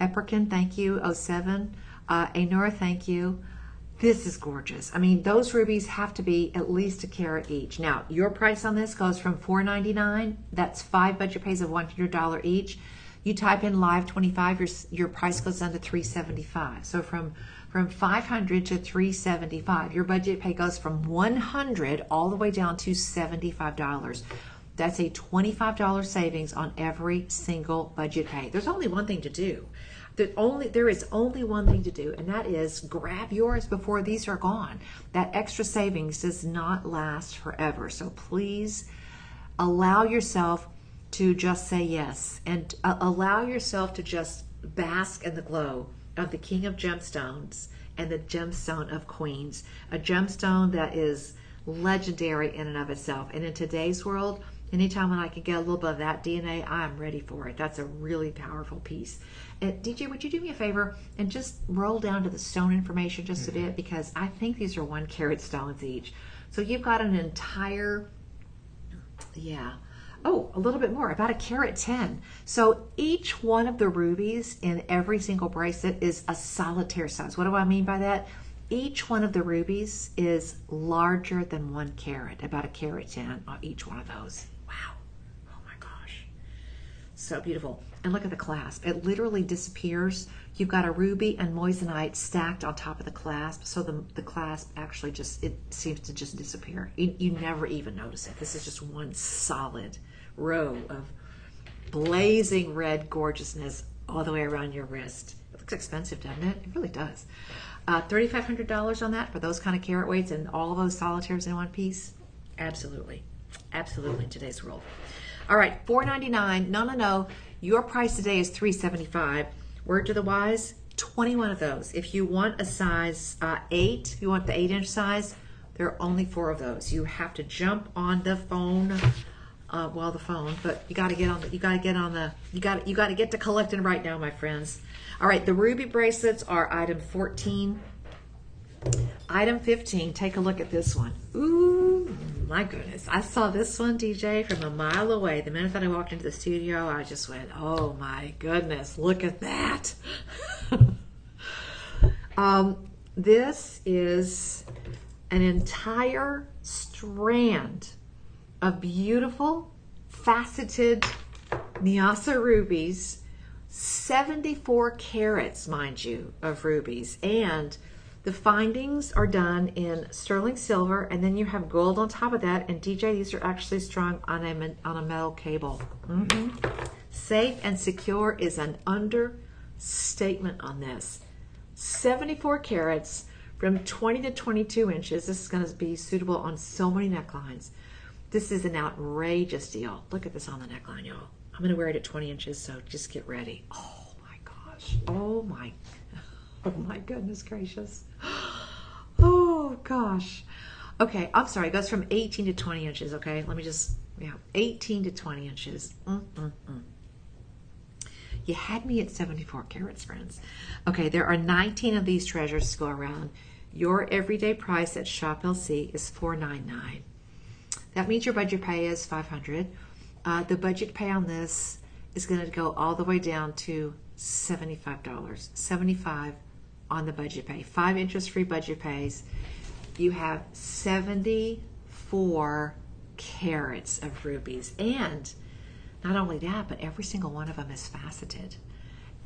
Eprican, thank you, 07. Anora, thank you. This is gorgeous. I mean, those rubies have to be at least a carat each. Now, your price on this goes from $4.99. That's 5 budget pays of $100 each. You type in live 25, your price goes down to $375. So from $500 to $375, your budget pay goes from $100 all the way down to $75. That's a $25 savings on every single budget pay. There's only one thing to do. There is only one thing to do, and that is grab yours before these are gone. That extra savings does not last forever. So please allow yourself to just say yes, and allow yourself to just bask in the glow of the King of Gemstones and the Gemstone of Queens. A gemstone that is legendary in and of itself. And in today's world, anytime when I can get a little bit of that DNA, I'm ready for it. That's a really powerful piece. And DJ, would you do me a favor and just roll down to the stone information just a bit? Because I think these are 1 carat stones each. So you've got an entire, a little bit more, about 1 carat 10. So each one of the rubies in every single bracelet is a solitaire size. What do I mean by that? Each one of the rubies is larger than 1 carat, about 1 carat 10 on each one of those. Wow. Oh my gosh. So beautiful. And look at the clasp. It literally disappears. You've got a ruby and moissanite stacked on top of the clasp. So the clasp actually it seems to just disappear. You never even notice it. This is just one solid row of blazing red gorgeousness all the way around your wrist. It looks expensive, doesn't it? It really does. $3,500 on that for those kind of carat weights and all of those solitaires in one piece? Absolutely. Absolutely in today's world. All right, $499. No. Your price today is $375. Word to the wise, 21 of those. If you want a size 8, if you want the 8-inch size, there are only 4 of those. You have to jump on the phone. But you got to get to collecting right now, my friends. All right, the ruby bracelets are item 14. Item 15, take a look at this one. Ooh, my goodness. I saw this one, DJ, from a mile away. The minute that I walked into the studio, I just went, oh my goodness, look at that. This is an entire strand of beautiful, faceted Nyasa rubies, 74 carats, mind you, of rubies. And the findings are done in sterling silver, and then you have gold on top of that. And DJ, these are actually strung on a metal cable. Safe and secure is an understatement on this. 74 carats from 20 to 22 inches. This is going to be suitable on so many necklines. This is an outrageous deal. Look at this on the neckline, y'all. I'm going to wear it at 20 inches, so just get ready. Oh my gosh. Oh my goodness gracious. Oh gosh. Okay, I'm sorry. It goes from 18 to 20 inches, okay? Let me just, 18 to 20 inches. You had me at 74 carats, friends. Okay, there are 19 of these treasures to go around. Your everyday price at Shop LC is $499. That means your budget pay is $500. The budget pay on this is going to go all the way down to $75. $75 on the budget pay. 5 interest-free budget pays. You have 74 carats of rubies. And not only that, but every single one of them is faceted.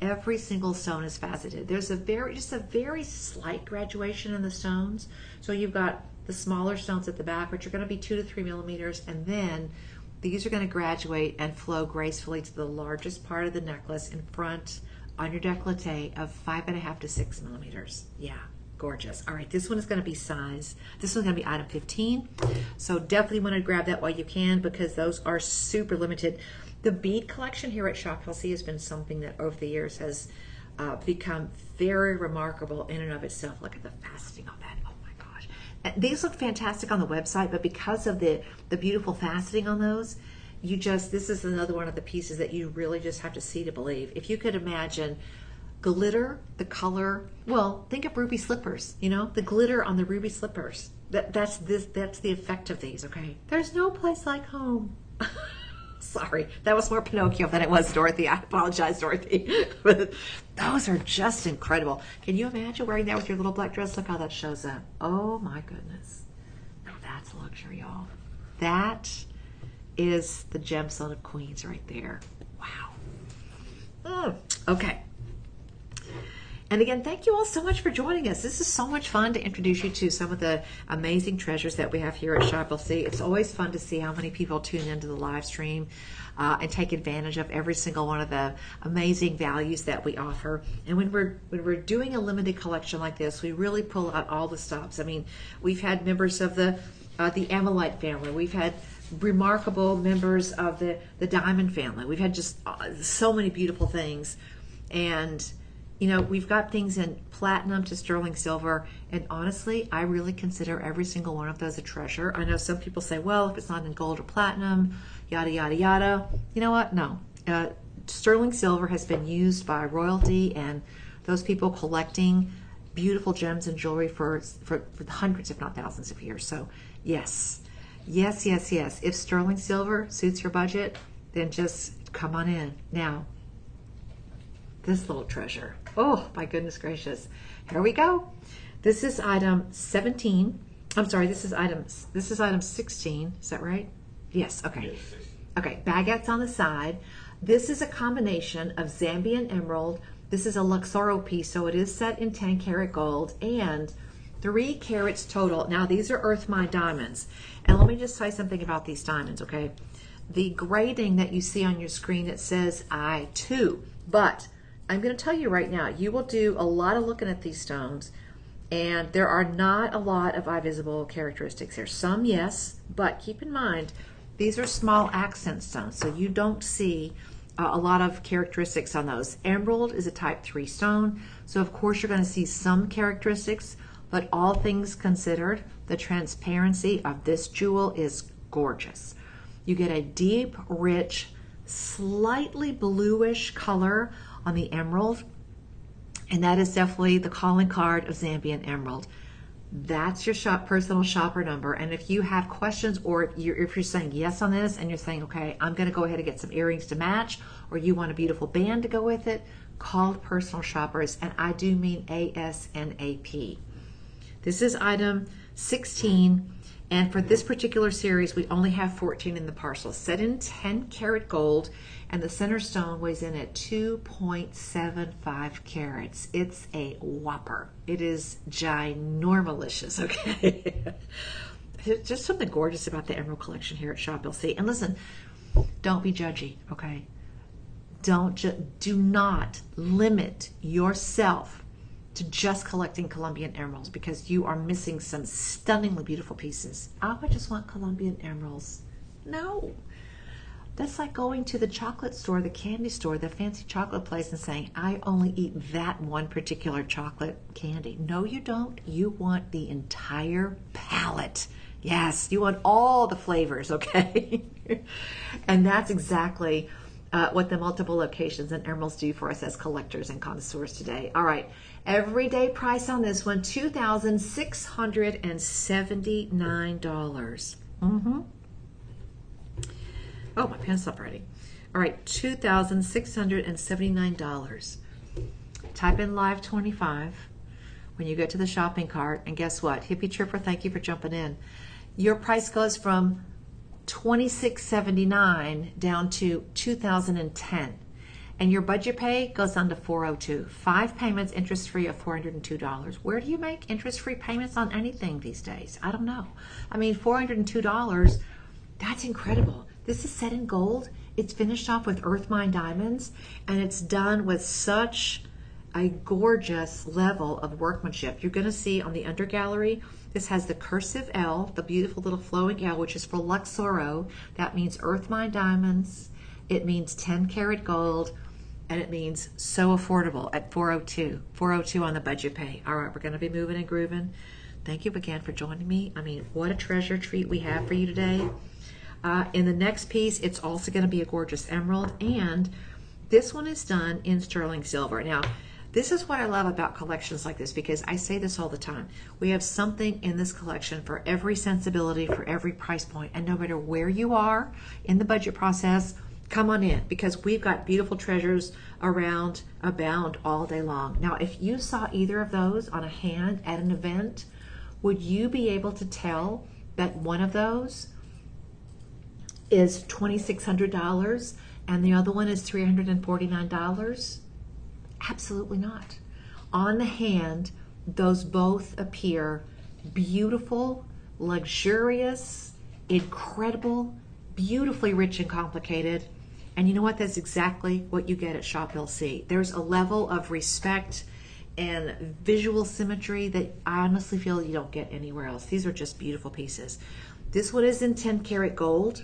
Every single stone is faceted. There's just a very slight graduation in the stones. So you've got the smaller stones at the back, which are going to be 2 to 3 millimeters, and then these are going to graduate and flow gracefully to the largest part of the necklace in front on your décolleté of 5.5 to 6 millimeters. Yeah, gorgeous. All right, this one is going to be size. This one's going to be item 15. So definitely want to grab that while you can, because those are super limited. The bead collection here at Shop LC has been something that over the years has become very remarkable in and of itself. Look at the faceting on that. These look fantastic on the website, but because of the beautiful faceting on those, this is another one of the pieces that you really just have to see to believe. If you could imagine glitter, the color, well, think of ruby slippers, the glitter on the ruby slippers. That's the effect of these, okay? There's no place like home. Sorry, that was more Pinocchio than it was Dorothy. I apologize, Dorothy. But those are just incredible. Can you imagine wearing that with your little black dress? Look how that shows up. Oh my goodness. Now that's luxury, y'all. That is the gemstone of Queens right there. Wow. Okay. And again, thank you all so much for joining us. This is so much fun to introduce you to some of the amazing treasures that we have here at Shop LC. It's always fun to see how many people tune into the live stream and take advantage of every single one of the amazing values that we offer. And when we're doing a limited collection like this, we really pull out all the stops. I mean, we've had members of the Ammolite family. We've had remarkable members of the Diamond family. We've had just so many beautiful things. And You know, we've got things in platinum to sterling silver, and honestly, I really consider every single one of those a treasure. I know some people say, well, if it's not in gold or platinum, yada, yada, yada. You know what? No. Sterling silver has been used by royalty and those people collecting beautiful gems and jewelry for hundreds, if not thousands of years. So yes, yes, yes, yes. If sterling silver suits your budget, then just come on in. Now, this little treasure. Oh, my goodness gracious. Here we go. This is item 17. I'm sorry, this is item 16. Is that right? Yes, okay. Yes, 16. Okay, baguettes on the side. This is a combination of Zambian emerald. This is a Luxoro piece, so it is set in 10 karat gold and 3 carats total. Now, these are earth mine diamonds. And let me just say something about these diamonds, okay? The grading that you see on your screen, it says I2, but I'm going to tell you right now, you will do a lot of looking at these stones, and there are not a lot of eye visible characteristics here. Some, yes, but keep in mind, these are small accent stones, so you don't see a lot of characteristics on those. Emerald is a type 3 stone, so of course you're going to see some characteristics, but all things considered, the transparency of this jewel is gorgeous. You get a deep, rich, slightly bluish color on the emerald, and that is definitely the calling card of Zambian emerald. That's your personal shopper number, and if you have questions, or if you're saying yes on this and you're saying, okay, I'm going to go ahead and get some earrings to match, or you want a beautiful band to go with it, call personal shoppers, and I do mean ASNAP. This is item 16, and for this particular series, we only have 14 in the parcel, set in 10 karat gold, and the center stone weighs in at 2.75 carats. It's a whopper. It is ginormalicious, okay? There's just something gorgeous about the emerald collection here at Shop LC. And listen, don't be judgy, okay? Do not limit yourself to just collecting Colombian emeralds, because you are missing some stunningly beautiful pieces. Oh, I just want Colombian emeralds. No. That's like going to the chocolate store, the candy store, the fancy chocolate place, and saying, I only eat that one particular chocolate candy. No, you don't. You want the entire palette. Yes, you want all the flavors, okay? And that's exactly what the multiple locations and emeralds do for us as collectors and connoisseurs today. All right, everyday price on this one, $2,679. Oh, my pen stopped writing. All right, $2,679. Type in Live 25 when you get to the shopping cart, and guess what? Hippie Tripper, thank you for jumping in. Your price goes from $2,679 down to $2,010, and your budget pay goes down to $402. 5 payments, interest-free of $402. Where do you make interest-free payments on anything these days? I don't know. I mean, $402, that's incredible. This is set in gold. It's finished off with earth mine diamonds, and it's done with such a gorgeous level of workmanship. You're going to see on the under gallery, this has the cursive L, the beautiful little flowing L, which is for Luxoro. That means earth mine diamonds. It means 10 karat gold, and it means so affordable at $402. $402 on the budget pay. All right, we're going to be moving and grooving. Thank you again for joining me. I mean, what a treasure treat we have for you today. In the next piece, it's also going to be a gorgeous emerald, and this one is done in sterling silver. Now, this is what I love about collections like this, because I say this all the time. We have something in this collection for every sensibility, for every price point, and no matter where you are in the budget process, come on in, because we've got beautiful treasures abound all day long. Now, if you saw either of those on a hand at an event, would you be able to tell that one of those is $2,600 and the other one is $349? Absolutely not. On the hand, those both appear beautiful, luxurious, incredible, beautifully rich and complicated. And you know what? That's exactly what you get at Shop LC. There's a level of respect and visual symmetry that I honestly feel you don't get anywhere else. These are just beautiful pieces. This one is in 10 karat gold.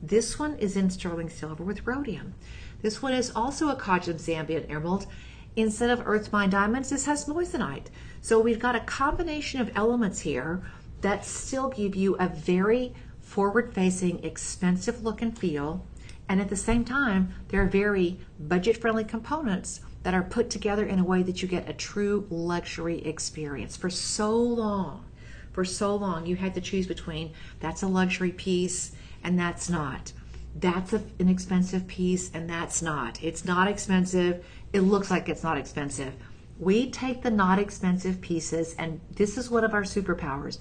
This one is in sterling silver with rhodium. This one is also a Kajam Zambian emerald, instead of earth mine diamonds, this has moissanite. So we've got a combination of elements here that still give you a very forward-facing, expensive look and feel, and at the same time, they're very budget-friendly components that are put together in a way that you get a true luxury experience. For so long, you had to choose between that's a luxury piece and that's not. That's an expensive piece and that's not. It's not expensive. It looks like it's not expensive. We take the not expensive pieces, and this is one of our superpowers.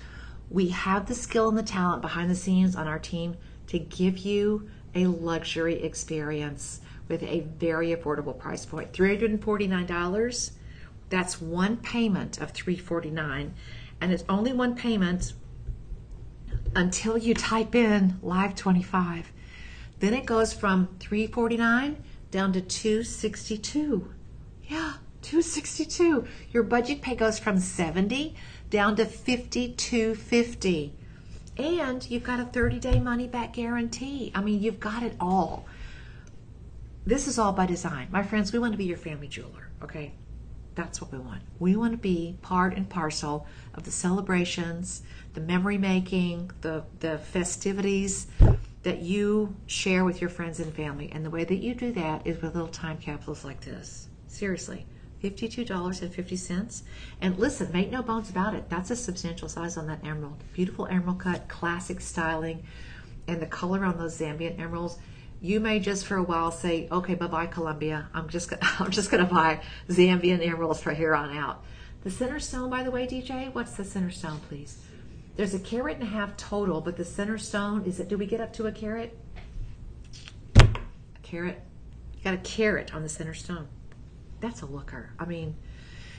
We have the skill and the talent behind the scenes on our team to give you a luxury experience with a very affordable price point. $349, that's one payment of $349, and it's only one payment until you type in Live 25. Then it goes from $349 down to $262. Yeah, $262. Your budget pay goes from $70 down to $52.50. And you've got a 30-day money-back guarantee. I mean, you've got it all. This is all by design. My friends, we want to be your family jeweler, okay? That's what we want. We want to be part and parcel of the celebrations, the memory making, the festivities that you share with your friends and family. And the way that you do that is with little time capsules like this. Seriously, $52.50. And listen, make no bones about it. That's a substantial size on that emerald. Beautiful emerald cut, classic styling, and the color on those Zambian emeralds. You may just for a while say, okay, bye-bye Colombia. I'm just gonna buy Zambian emeralds from here on out. The center stone, by the way, DJ, what's the center stone, please? There's 1.5 carats total, but the center stone, do we get up to a carat? A carat? You got a carat on the center stone. That's a looker. I mean,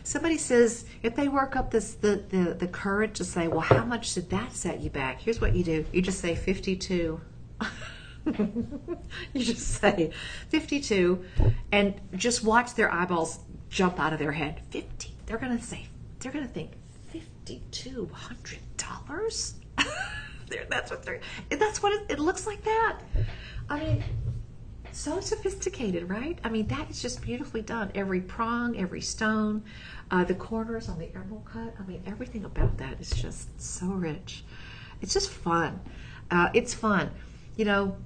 somebody says, if they work up the courage to say, well, how much did that set you back? Here's what you do. You just say 52. You just say 52 and just watch their eyeballs jump out of their head. 50. They're going to think $5,200? That's what it looks like that. I mean, so sophisticated, right? I mean, that is just beautifully done. Every prong, every stone, the corners on the emerald cut. I mean, everything about that is just so rich. It's just fun. It's fun. You know,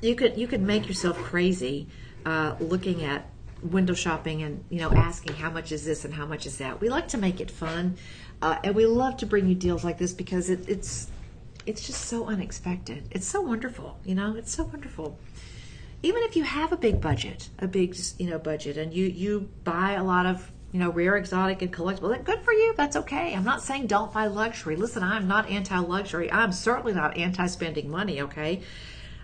you could make yourself crazy looking at window shopping and, you know, asking how much is this and how much is that. We like to make it fun, and we love to bring you deals like this because it's just so unexpected. It's so wonderful, you know. It's so wonderful. Even if you have a big budget, budget, and you buy a lot of, you know, rare, exotic, and collectible, then good for you. That's okay. I'm not saying don't buy luxury. Listen, I'm not anti-luxury. I'm certainly not anti-spending money, okay?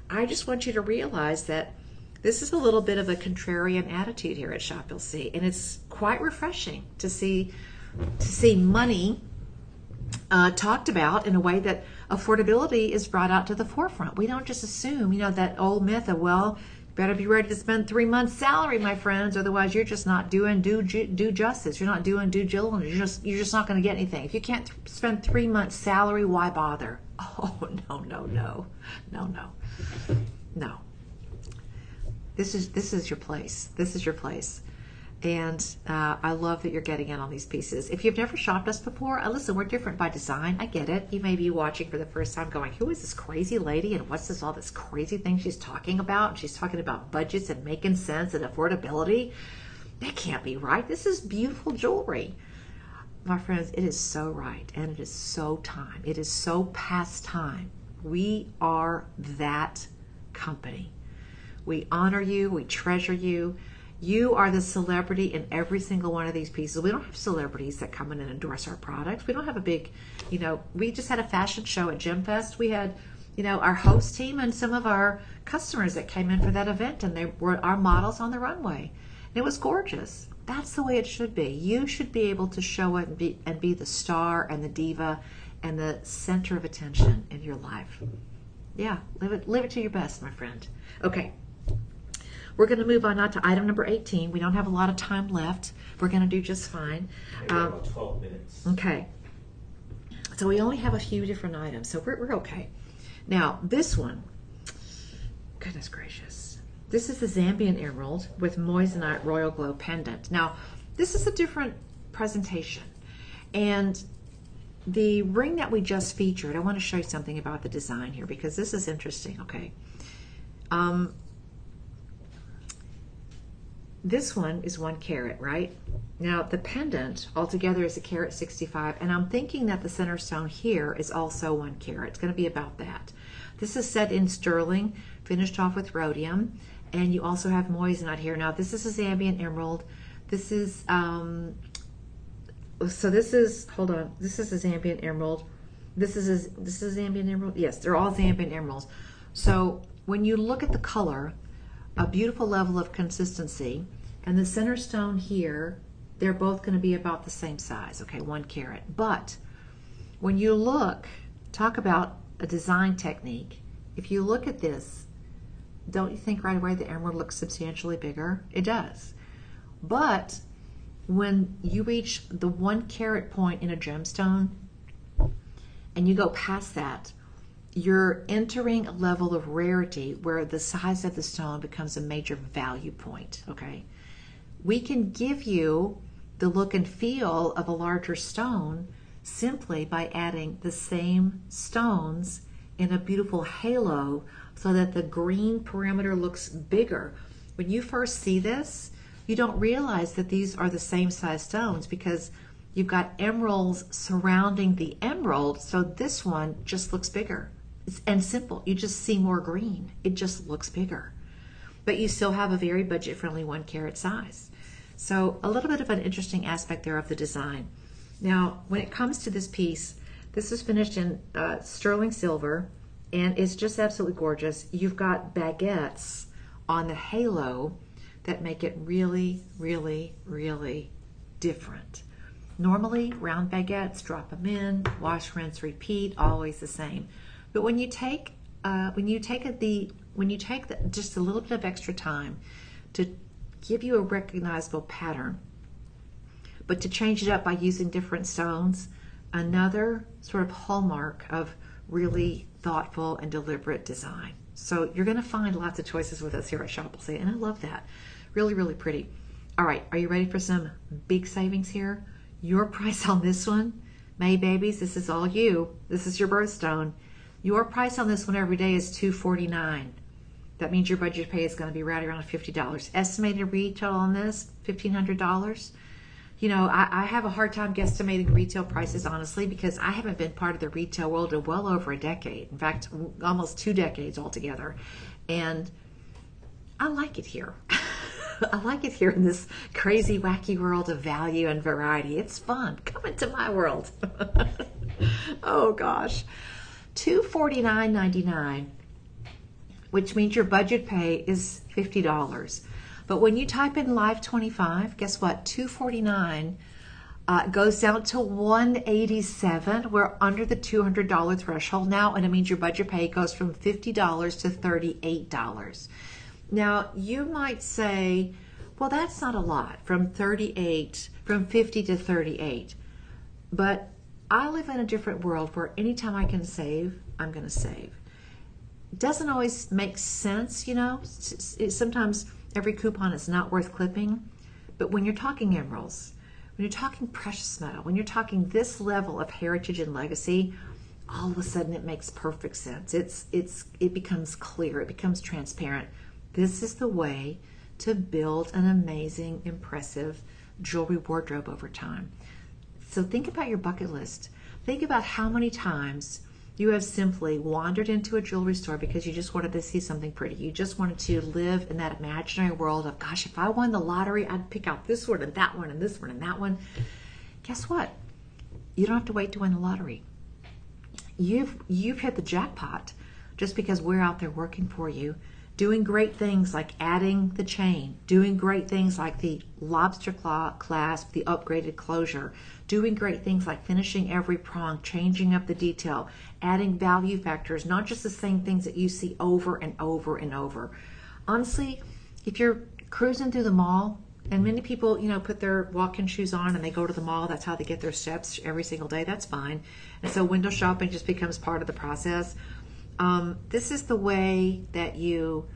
I just want you to realize that this is a little bit of a contrarian attitude here at Shop LC, and it's quite refreshing to see money talked about in a way that affordability is brought out to the forefront. We don't just assume, you know, that old myth of, well, you better be ready to spend 3 months' salary, my friends, otherwise you're just not doing due justice. You're not doing due diligence. You're just not going to get anything. If you can't spend 3 months' salary, why bother? Oh, no. This is your place. This is your place. And I love that you're getting in on these pieces. If you've never shopped us before, listen, we're different by design. I get it. You may be watching for the first time going, who is this crazy lady and what's all this crazy thing she's talking about? And she's talking about budgets and making sense and affordability. That can't be right. This is beautiful jewelry. My friends, it is so right, and it is so time. It is so past time. We are that company. We honor you. We treasure you. You are the celebrity in every single one of these pieces. We don't have celebrities that come in and endorse our products. We don't have a big, you know, we just had a fashion show at Gem Fest. We had, you know, our host team and some of our customers that came in for that event, and they were our models on the runway. And it was gorgeous. That's the way it should be. You should be able to show it and be the star and the diva and the center of attention in your life. Yeah, live it to your best, my friend. Okay. We're going to move on now to item number 18. We don't have a lot of time left. We're going to do just fine. About 12 minutes. Okay. So we only have a few different items, so we're okay. Now, this one, goodness gracious. This is the Zambian emerald with moissanite royal glow pendant. Now, this is a different presentation. And the ring that we just featured, I want to show you something about the design here because this is interesting, okay? This one is 1 carat, right? Now the pendant altogether is 1.65 carat, and I'm thinking that the center stone here is also 1 carat. It's going to be about that. This is set in sterling, finished off with rhodium, and you also have moissanite here. Now this is a Zambian emerald. This is so this is, hold on, this is a Zambian emerald. This is a Zambian emerald. Yes, they're all Zambian emeralds. So when you look at the color, a beautiful level of consistency, and the center stone here, they're both going to be about the same size, okay, 1 carat. But when you look, talk about a design technique, if you look at this, don't you think right away the emerald looks substantially bigger? It does. But when you reach the 1 carat point in a gemstone and you go past that, you're entering a level of rarity where the size of the stone becomes a major value point, okay? We can give you the look and feel of a larger stone simply by adding the same stones in a beautiful halo so that the green perimeter looks bigger. When you first see this, you don't realize that these are the same size stones because you've got emeralds surrounding the emerald, so this one just looks bigger. And simple. You just see more green. It just looks bigger. But you still have a very budget-friendly 1 carat size. So a little bit of an interesting aspect there of the design. Now, when it comes to this piece, this is finished in sterling silver, and it's just absolutely gorgeous. You've got baguettes on the halo that make it really, really, really different. Normally, round baguettes, drop them in, wash, rinse, repeat, always the same. But when you take just a little bit of extra time to give you a recognizable pattern, but to change it up by using different stones, another sort of hallmark of really thoughtful and deliberate design. So you're going to find lots of choices with us here at Shopplesy, and I love that. Really, really pretty. All right, are you ready for some big savings here? Your price on this one, May babies, this is all you. This is your birthstone. Your price on this one every day is $249. That means your budget pay is going to be right around $50. Estimated retail on this, $1,500. You know, I have a hard time guesstimating retail prices, honestly, because I haven't been part of the retail world in well over a decade. In fact, almost 2 decades altogether. And I like it here. I like it here in this crazy, wacky world of value and variety. It's fun. Come into my world. Oh, gosh. $249.99, which means your budget pay is $50. But when you type in Live 25, guess what? $249 goes down to $187. We're under the $200 threshold now, and it means your budget pay goes from $50 to $38. Now, you might say, well, that's not a lot, from 50 to 38. But I live in a different world where anytime I can save, I'm going to save. It doesn't always make sense, you know. Sometimes every coupon is not worth clipping. But when you're talking emeralds, when you're talking precious metal, when you're talking this level of heritage and legacy, all of a sudden it makes perfect sense. It becomes clear. It becomes transparent. This is the way to build an amazing, impressive jewelry wardrobe over time. So think about your bucket list. Think about how many times you have simply wandered into a jewelry store because you just wanted to see something pretty. You just wanted to live in that imaginary world of, gosh, if I won the lottery, I'd pick out this one and that one and this one and that one. Guess what? You don't have to wait to win the lottery. You've hit the jackpot just because we're out there working for you, doing great things like adding the chain, doing great things like the lobster claw clasp, the upgraded closure, doing great things like finishing every prong, changing up the detail, adding value factors, not just the same things that you see over and over and over. Honestly, if you're cruising through the mall, and many people, you know, put their walk-in shoes on and they go to the mall, that's how they get their steps every single day, that's fine. And so window shopping just becomes part of the process. This is the way that you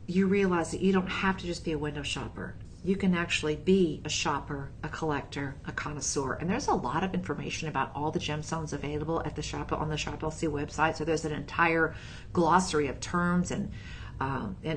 you realize that you don't have to just be a window shopper. You can actually be a shopper, a collector, a connoisseur. And there's a lot of information about all the gemstones available at the shop on the Shop LC website. So there's an entire glossary of terms and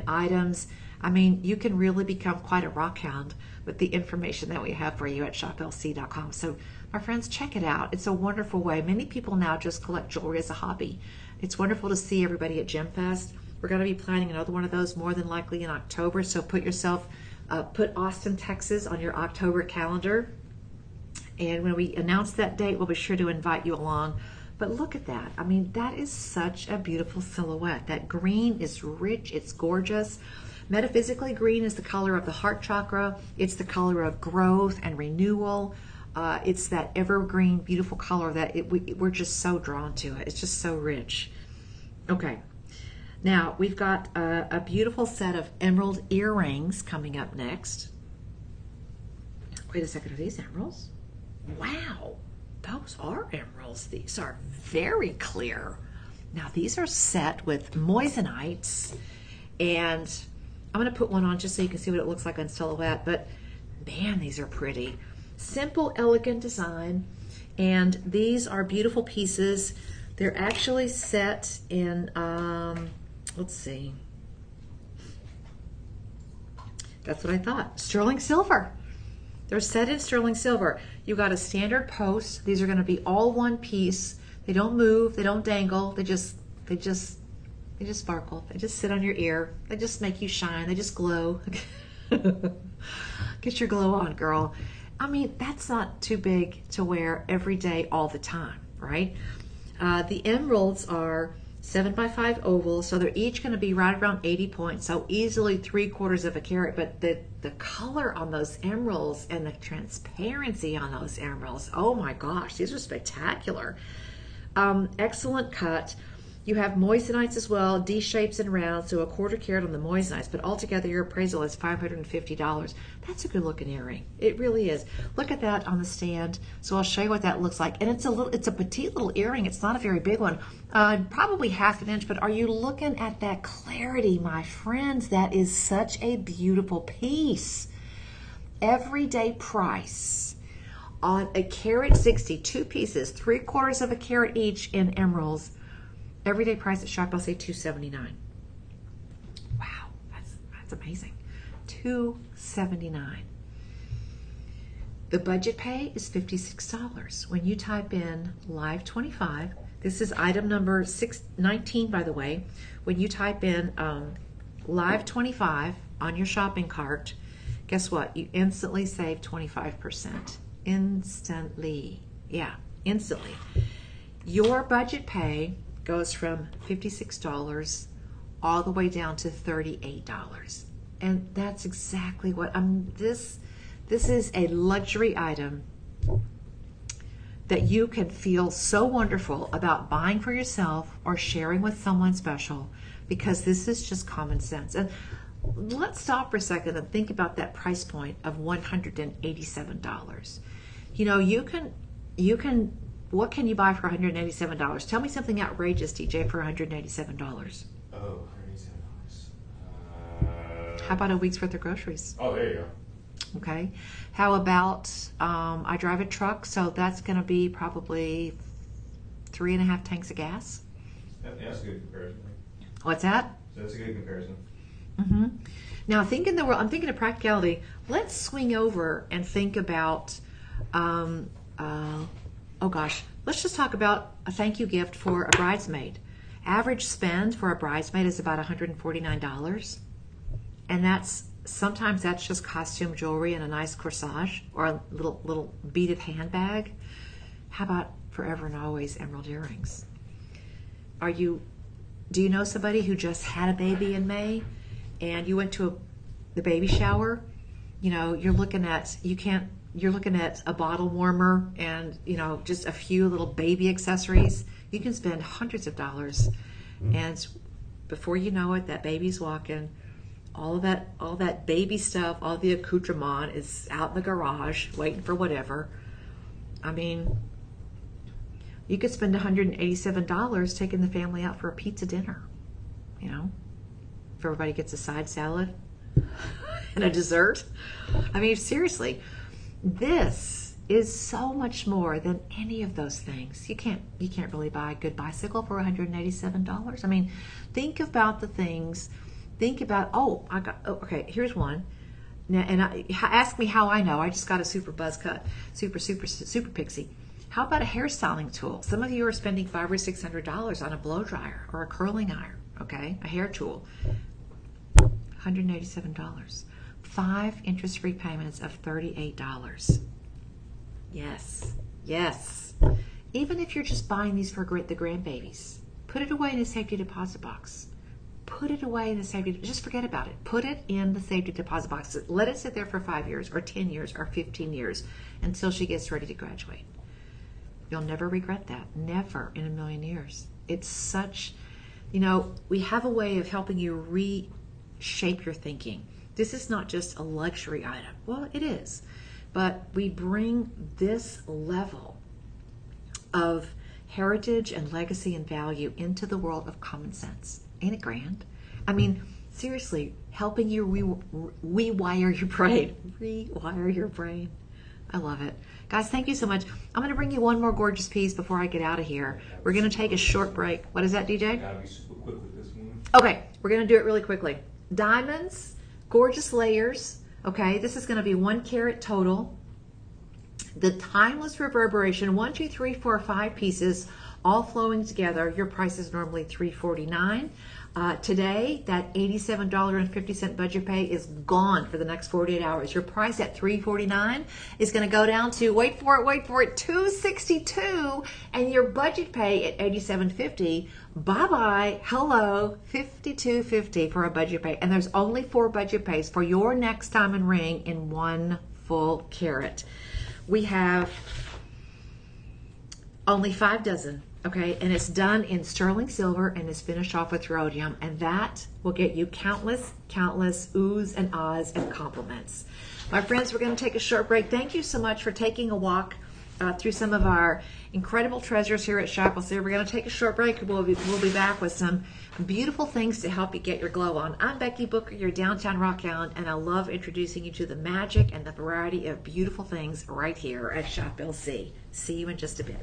items. I mean, you can really become quite a rock hound with the information that we have for you at shoplc.com. So my friends, check it out. It's a wonderful way. Many people now just collect jewelry as a hobby. It's wonderful to see everybody at Gem Fest. We're going to be planning another one of those more than likely in October. So put Austin, Texas on your October calendar. And when we announce that date, we'll be sure to invite you along. But look at that. I mean, that is such a beautiful silhouette. That green is rich. It's gorgeous. Metaphysically, green is the color of the heart chakra. It's the color of growth and renewal. It's that evergreen, beautiful color that we're just so drawn to it. It's just so rich. Okay. Now, we've got a beautiful set of emerald earrings coming up next. Wait a second, are these emeralds? Wow, those are emeralds. These are very clear. Now, these are set with moissanites, and I'm going to put one on just so you can see what it looks like on silhouette, but man, these are pretty. Simple, elegant design, and these are beautiful pieces. They're actually set in, let's see. That's what I thought. Sterling silver. They're set in sterling silver. You've got a standard post. These are going to be all one piece. They don't move. They don't dangle. They just sparkle. They just sit on your ear. They just make you shine. They just glow. Get your glow on, girl. I mean, that's not too big to wear every day, all the time, right? The emeralds are 7x5 ovals, so they're each going to be right around 80 points, so easily 3/4 of a carat. But the color on those emeralds and the transparency on those emeralds, oh my gosh, these are spectacular. Excellent cut. You have moissanites as well, D shapes and rounds, so 1/4 carat on the moissanites, but altogether your appraisal is $550. That's a good looking earring. It really is. Look at that on the stand. So I'll show you what that looks like. And it's a petite little earring. It's not a very big one, probably 1/2 inch, but are you looking at that clarity, my friends? That is such a beautiful piece. Everyday price on a carat 60, 2 pieces, 3/4 of a carat each in emeralds. Everyday price at Shop LC $279. Wow, that's amazing. $279. The budget pay is $56. When you type in Live 25, this is item number 619, by the way. When you type in Live 25 on your shopping cart, guess what? You instantly save 25%. Instantly. Yeah, instantly. Your budget pay goes from $56 all the way down to $38. And that's exactly what this is a luxury item that you can feel so wonderful about buying for yourself or sharing with someone special, because this is just common sense. And let's stop for a second and think about that price point of $187. You know, you can what can you buy for $187? Tell me something outrageous, DJ, for $187. Oh, $187. How about a week's worth of groceries? Oh, there you go. Okay. How about I drive a truck, so that's going to be probably 3.5 tanks of gas. Yeah, that's a good comparison. What's that? That's a good comparison. Mm-hmm. Now, I'm thinking of practicality. Let's swing over and think about oh gosh, let's just talk about a thank you gift for a bridesmaid. Average spend for a bridesmaid is about $149. And sometimes that's just costume jewelry and a nice corsage or a little beaded handbag. How about forever and always emerald earrings? Do you know somebody who just had a baby in May and you went to the baby shower? You know, you're looking at a bottle warmer and, you know, just a few little baby accessories. You can spend hundreds of dollars, and before you know it, that baby's walking. All that baby stuff, all the accoutrement is out in the garage waiting for whatever. I mean, you could spend $187 taking the family out for a pizza dinner, you know. if everybody gets a side salad and a dessert. I mean, seriously, this is so much more than any of those things. You can't really buy a good bicycle for $187. I mean, think about the things. Think about, okay, here's one. Now, and ask me how I know. I just got a super buzz cut, super pixie. How about a hairstyling tool? Some of you are spending $500 or $600 on a blow dryer or a curling iron, okay? A hair tool. $187. 5 interest-free payments of $38. Yes, yes. Even if you're just buying these for the grandbabies, put it away in a safety deposit box. Put it away in the safety, just forget about it. Put it in the safety deposit box. Let it sit there for 5 years or 10 years or 15 years until she gets ready to graduate. You'll never regret that. Never in a million years. It's such, we have a way of helping you reshape your thinking. This is not just a luxury item. Well, it is. But we bring this level of heritage and legacy and value into the world of common sense. Ain't it grand? I mean, seriously, helping you rewire your brain. Rewire your brain. I love it. Guys, thank you so much. I'm going to bring you one more gorgeous piece before I get out of here. We're going to take a short break. What is that, DJ? Gotta be super quick with this one. Okay, we're going to do it really quickly. Diamonds, gorgeous layers. Okay, this is going to be 1 carat total. The timeless reverberation, 1, 2, 3, 4, 5 pieces, all flowing together. Your price is normally $349. Today, that $87.50 budget pay is gone for the next 48 hours. Your price at $349 is going to go down to, wait for it, $262, and your budget pay at $87.50. Bye-bye, hello, $52.50 for a budget pay. And there's only 4 budget pays for your next diamond ring in 1 full carat. We have only 5 dozen. Okay, and it's done in sterling silver and is finished off with rhodium, and that will get you countless oohs and ahs and compliments. My friends, we're going to take a short break. Thank you so much for taking a walk through some of our incredible treasures here at Shackleton. We're going to take a short break. We'll be back with some beautiful things to help you get your glow on. I'm Becky Booker, your downtown rock hound, and I love introducing you to the magic and the variety of beautiful things right here at Shop LC. See you in just a bit.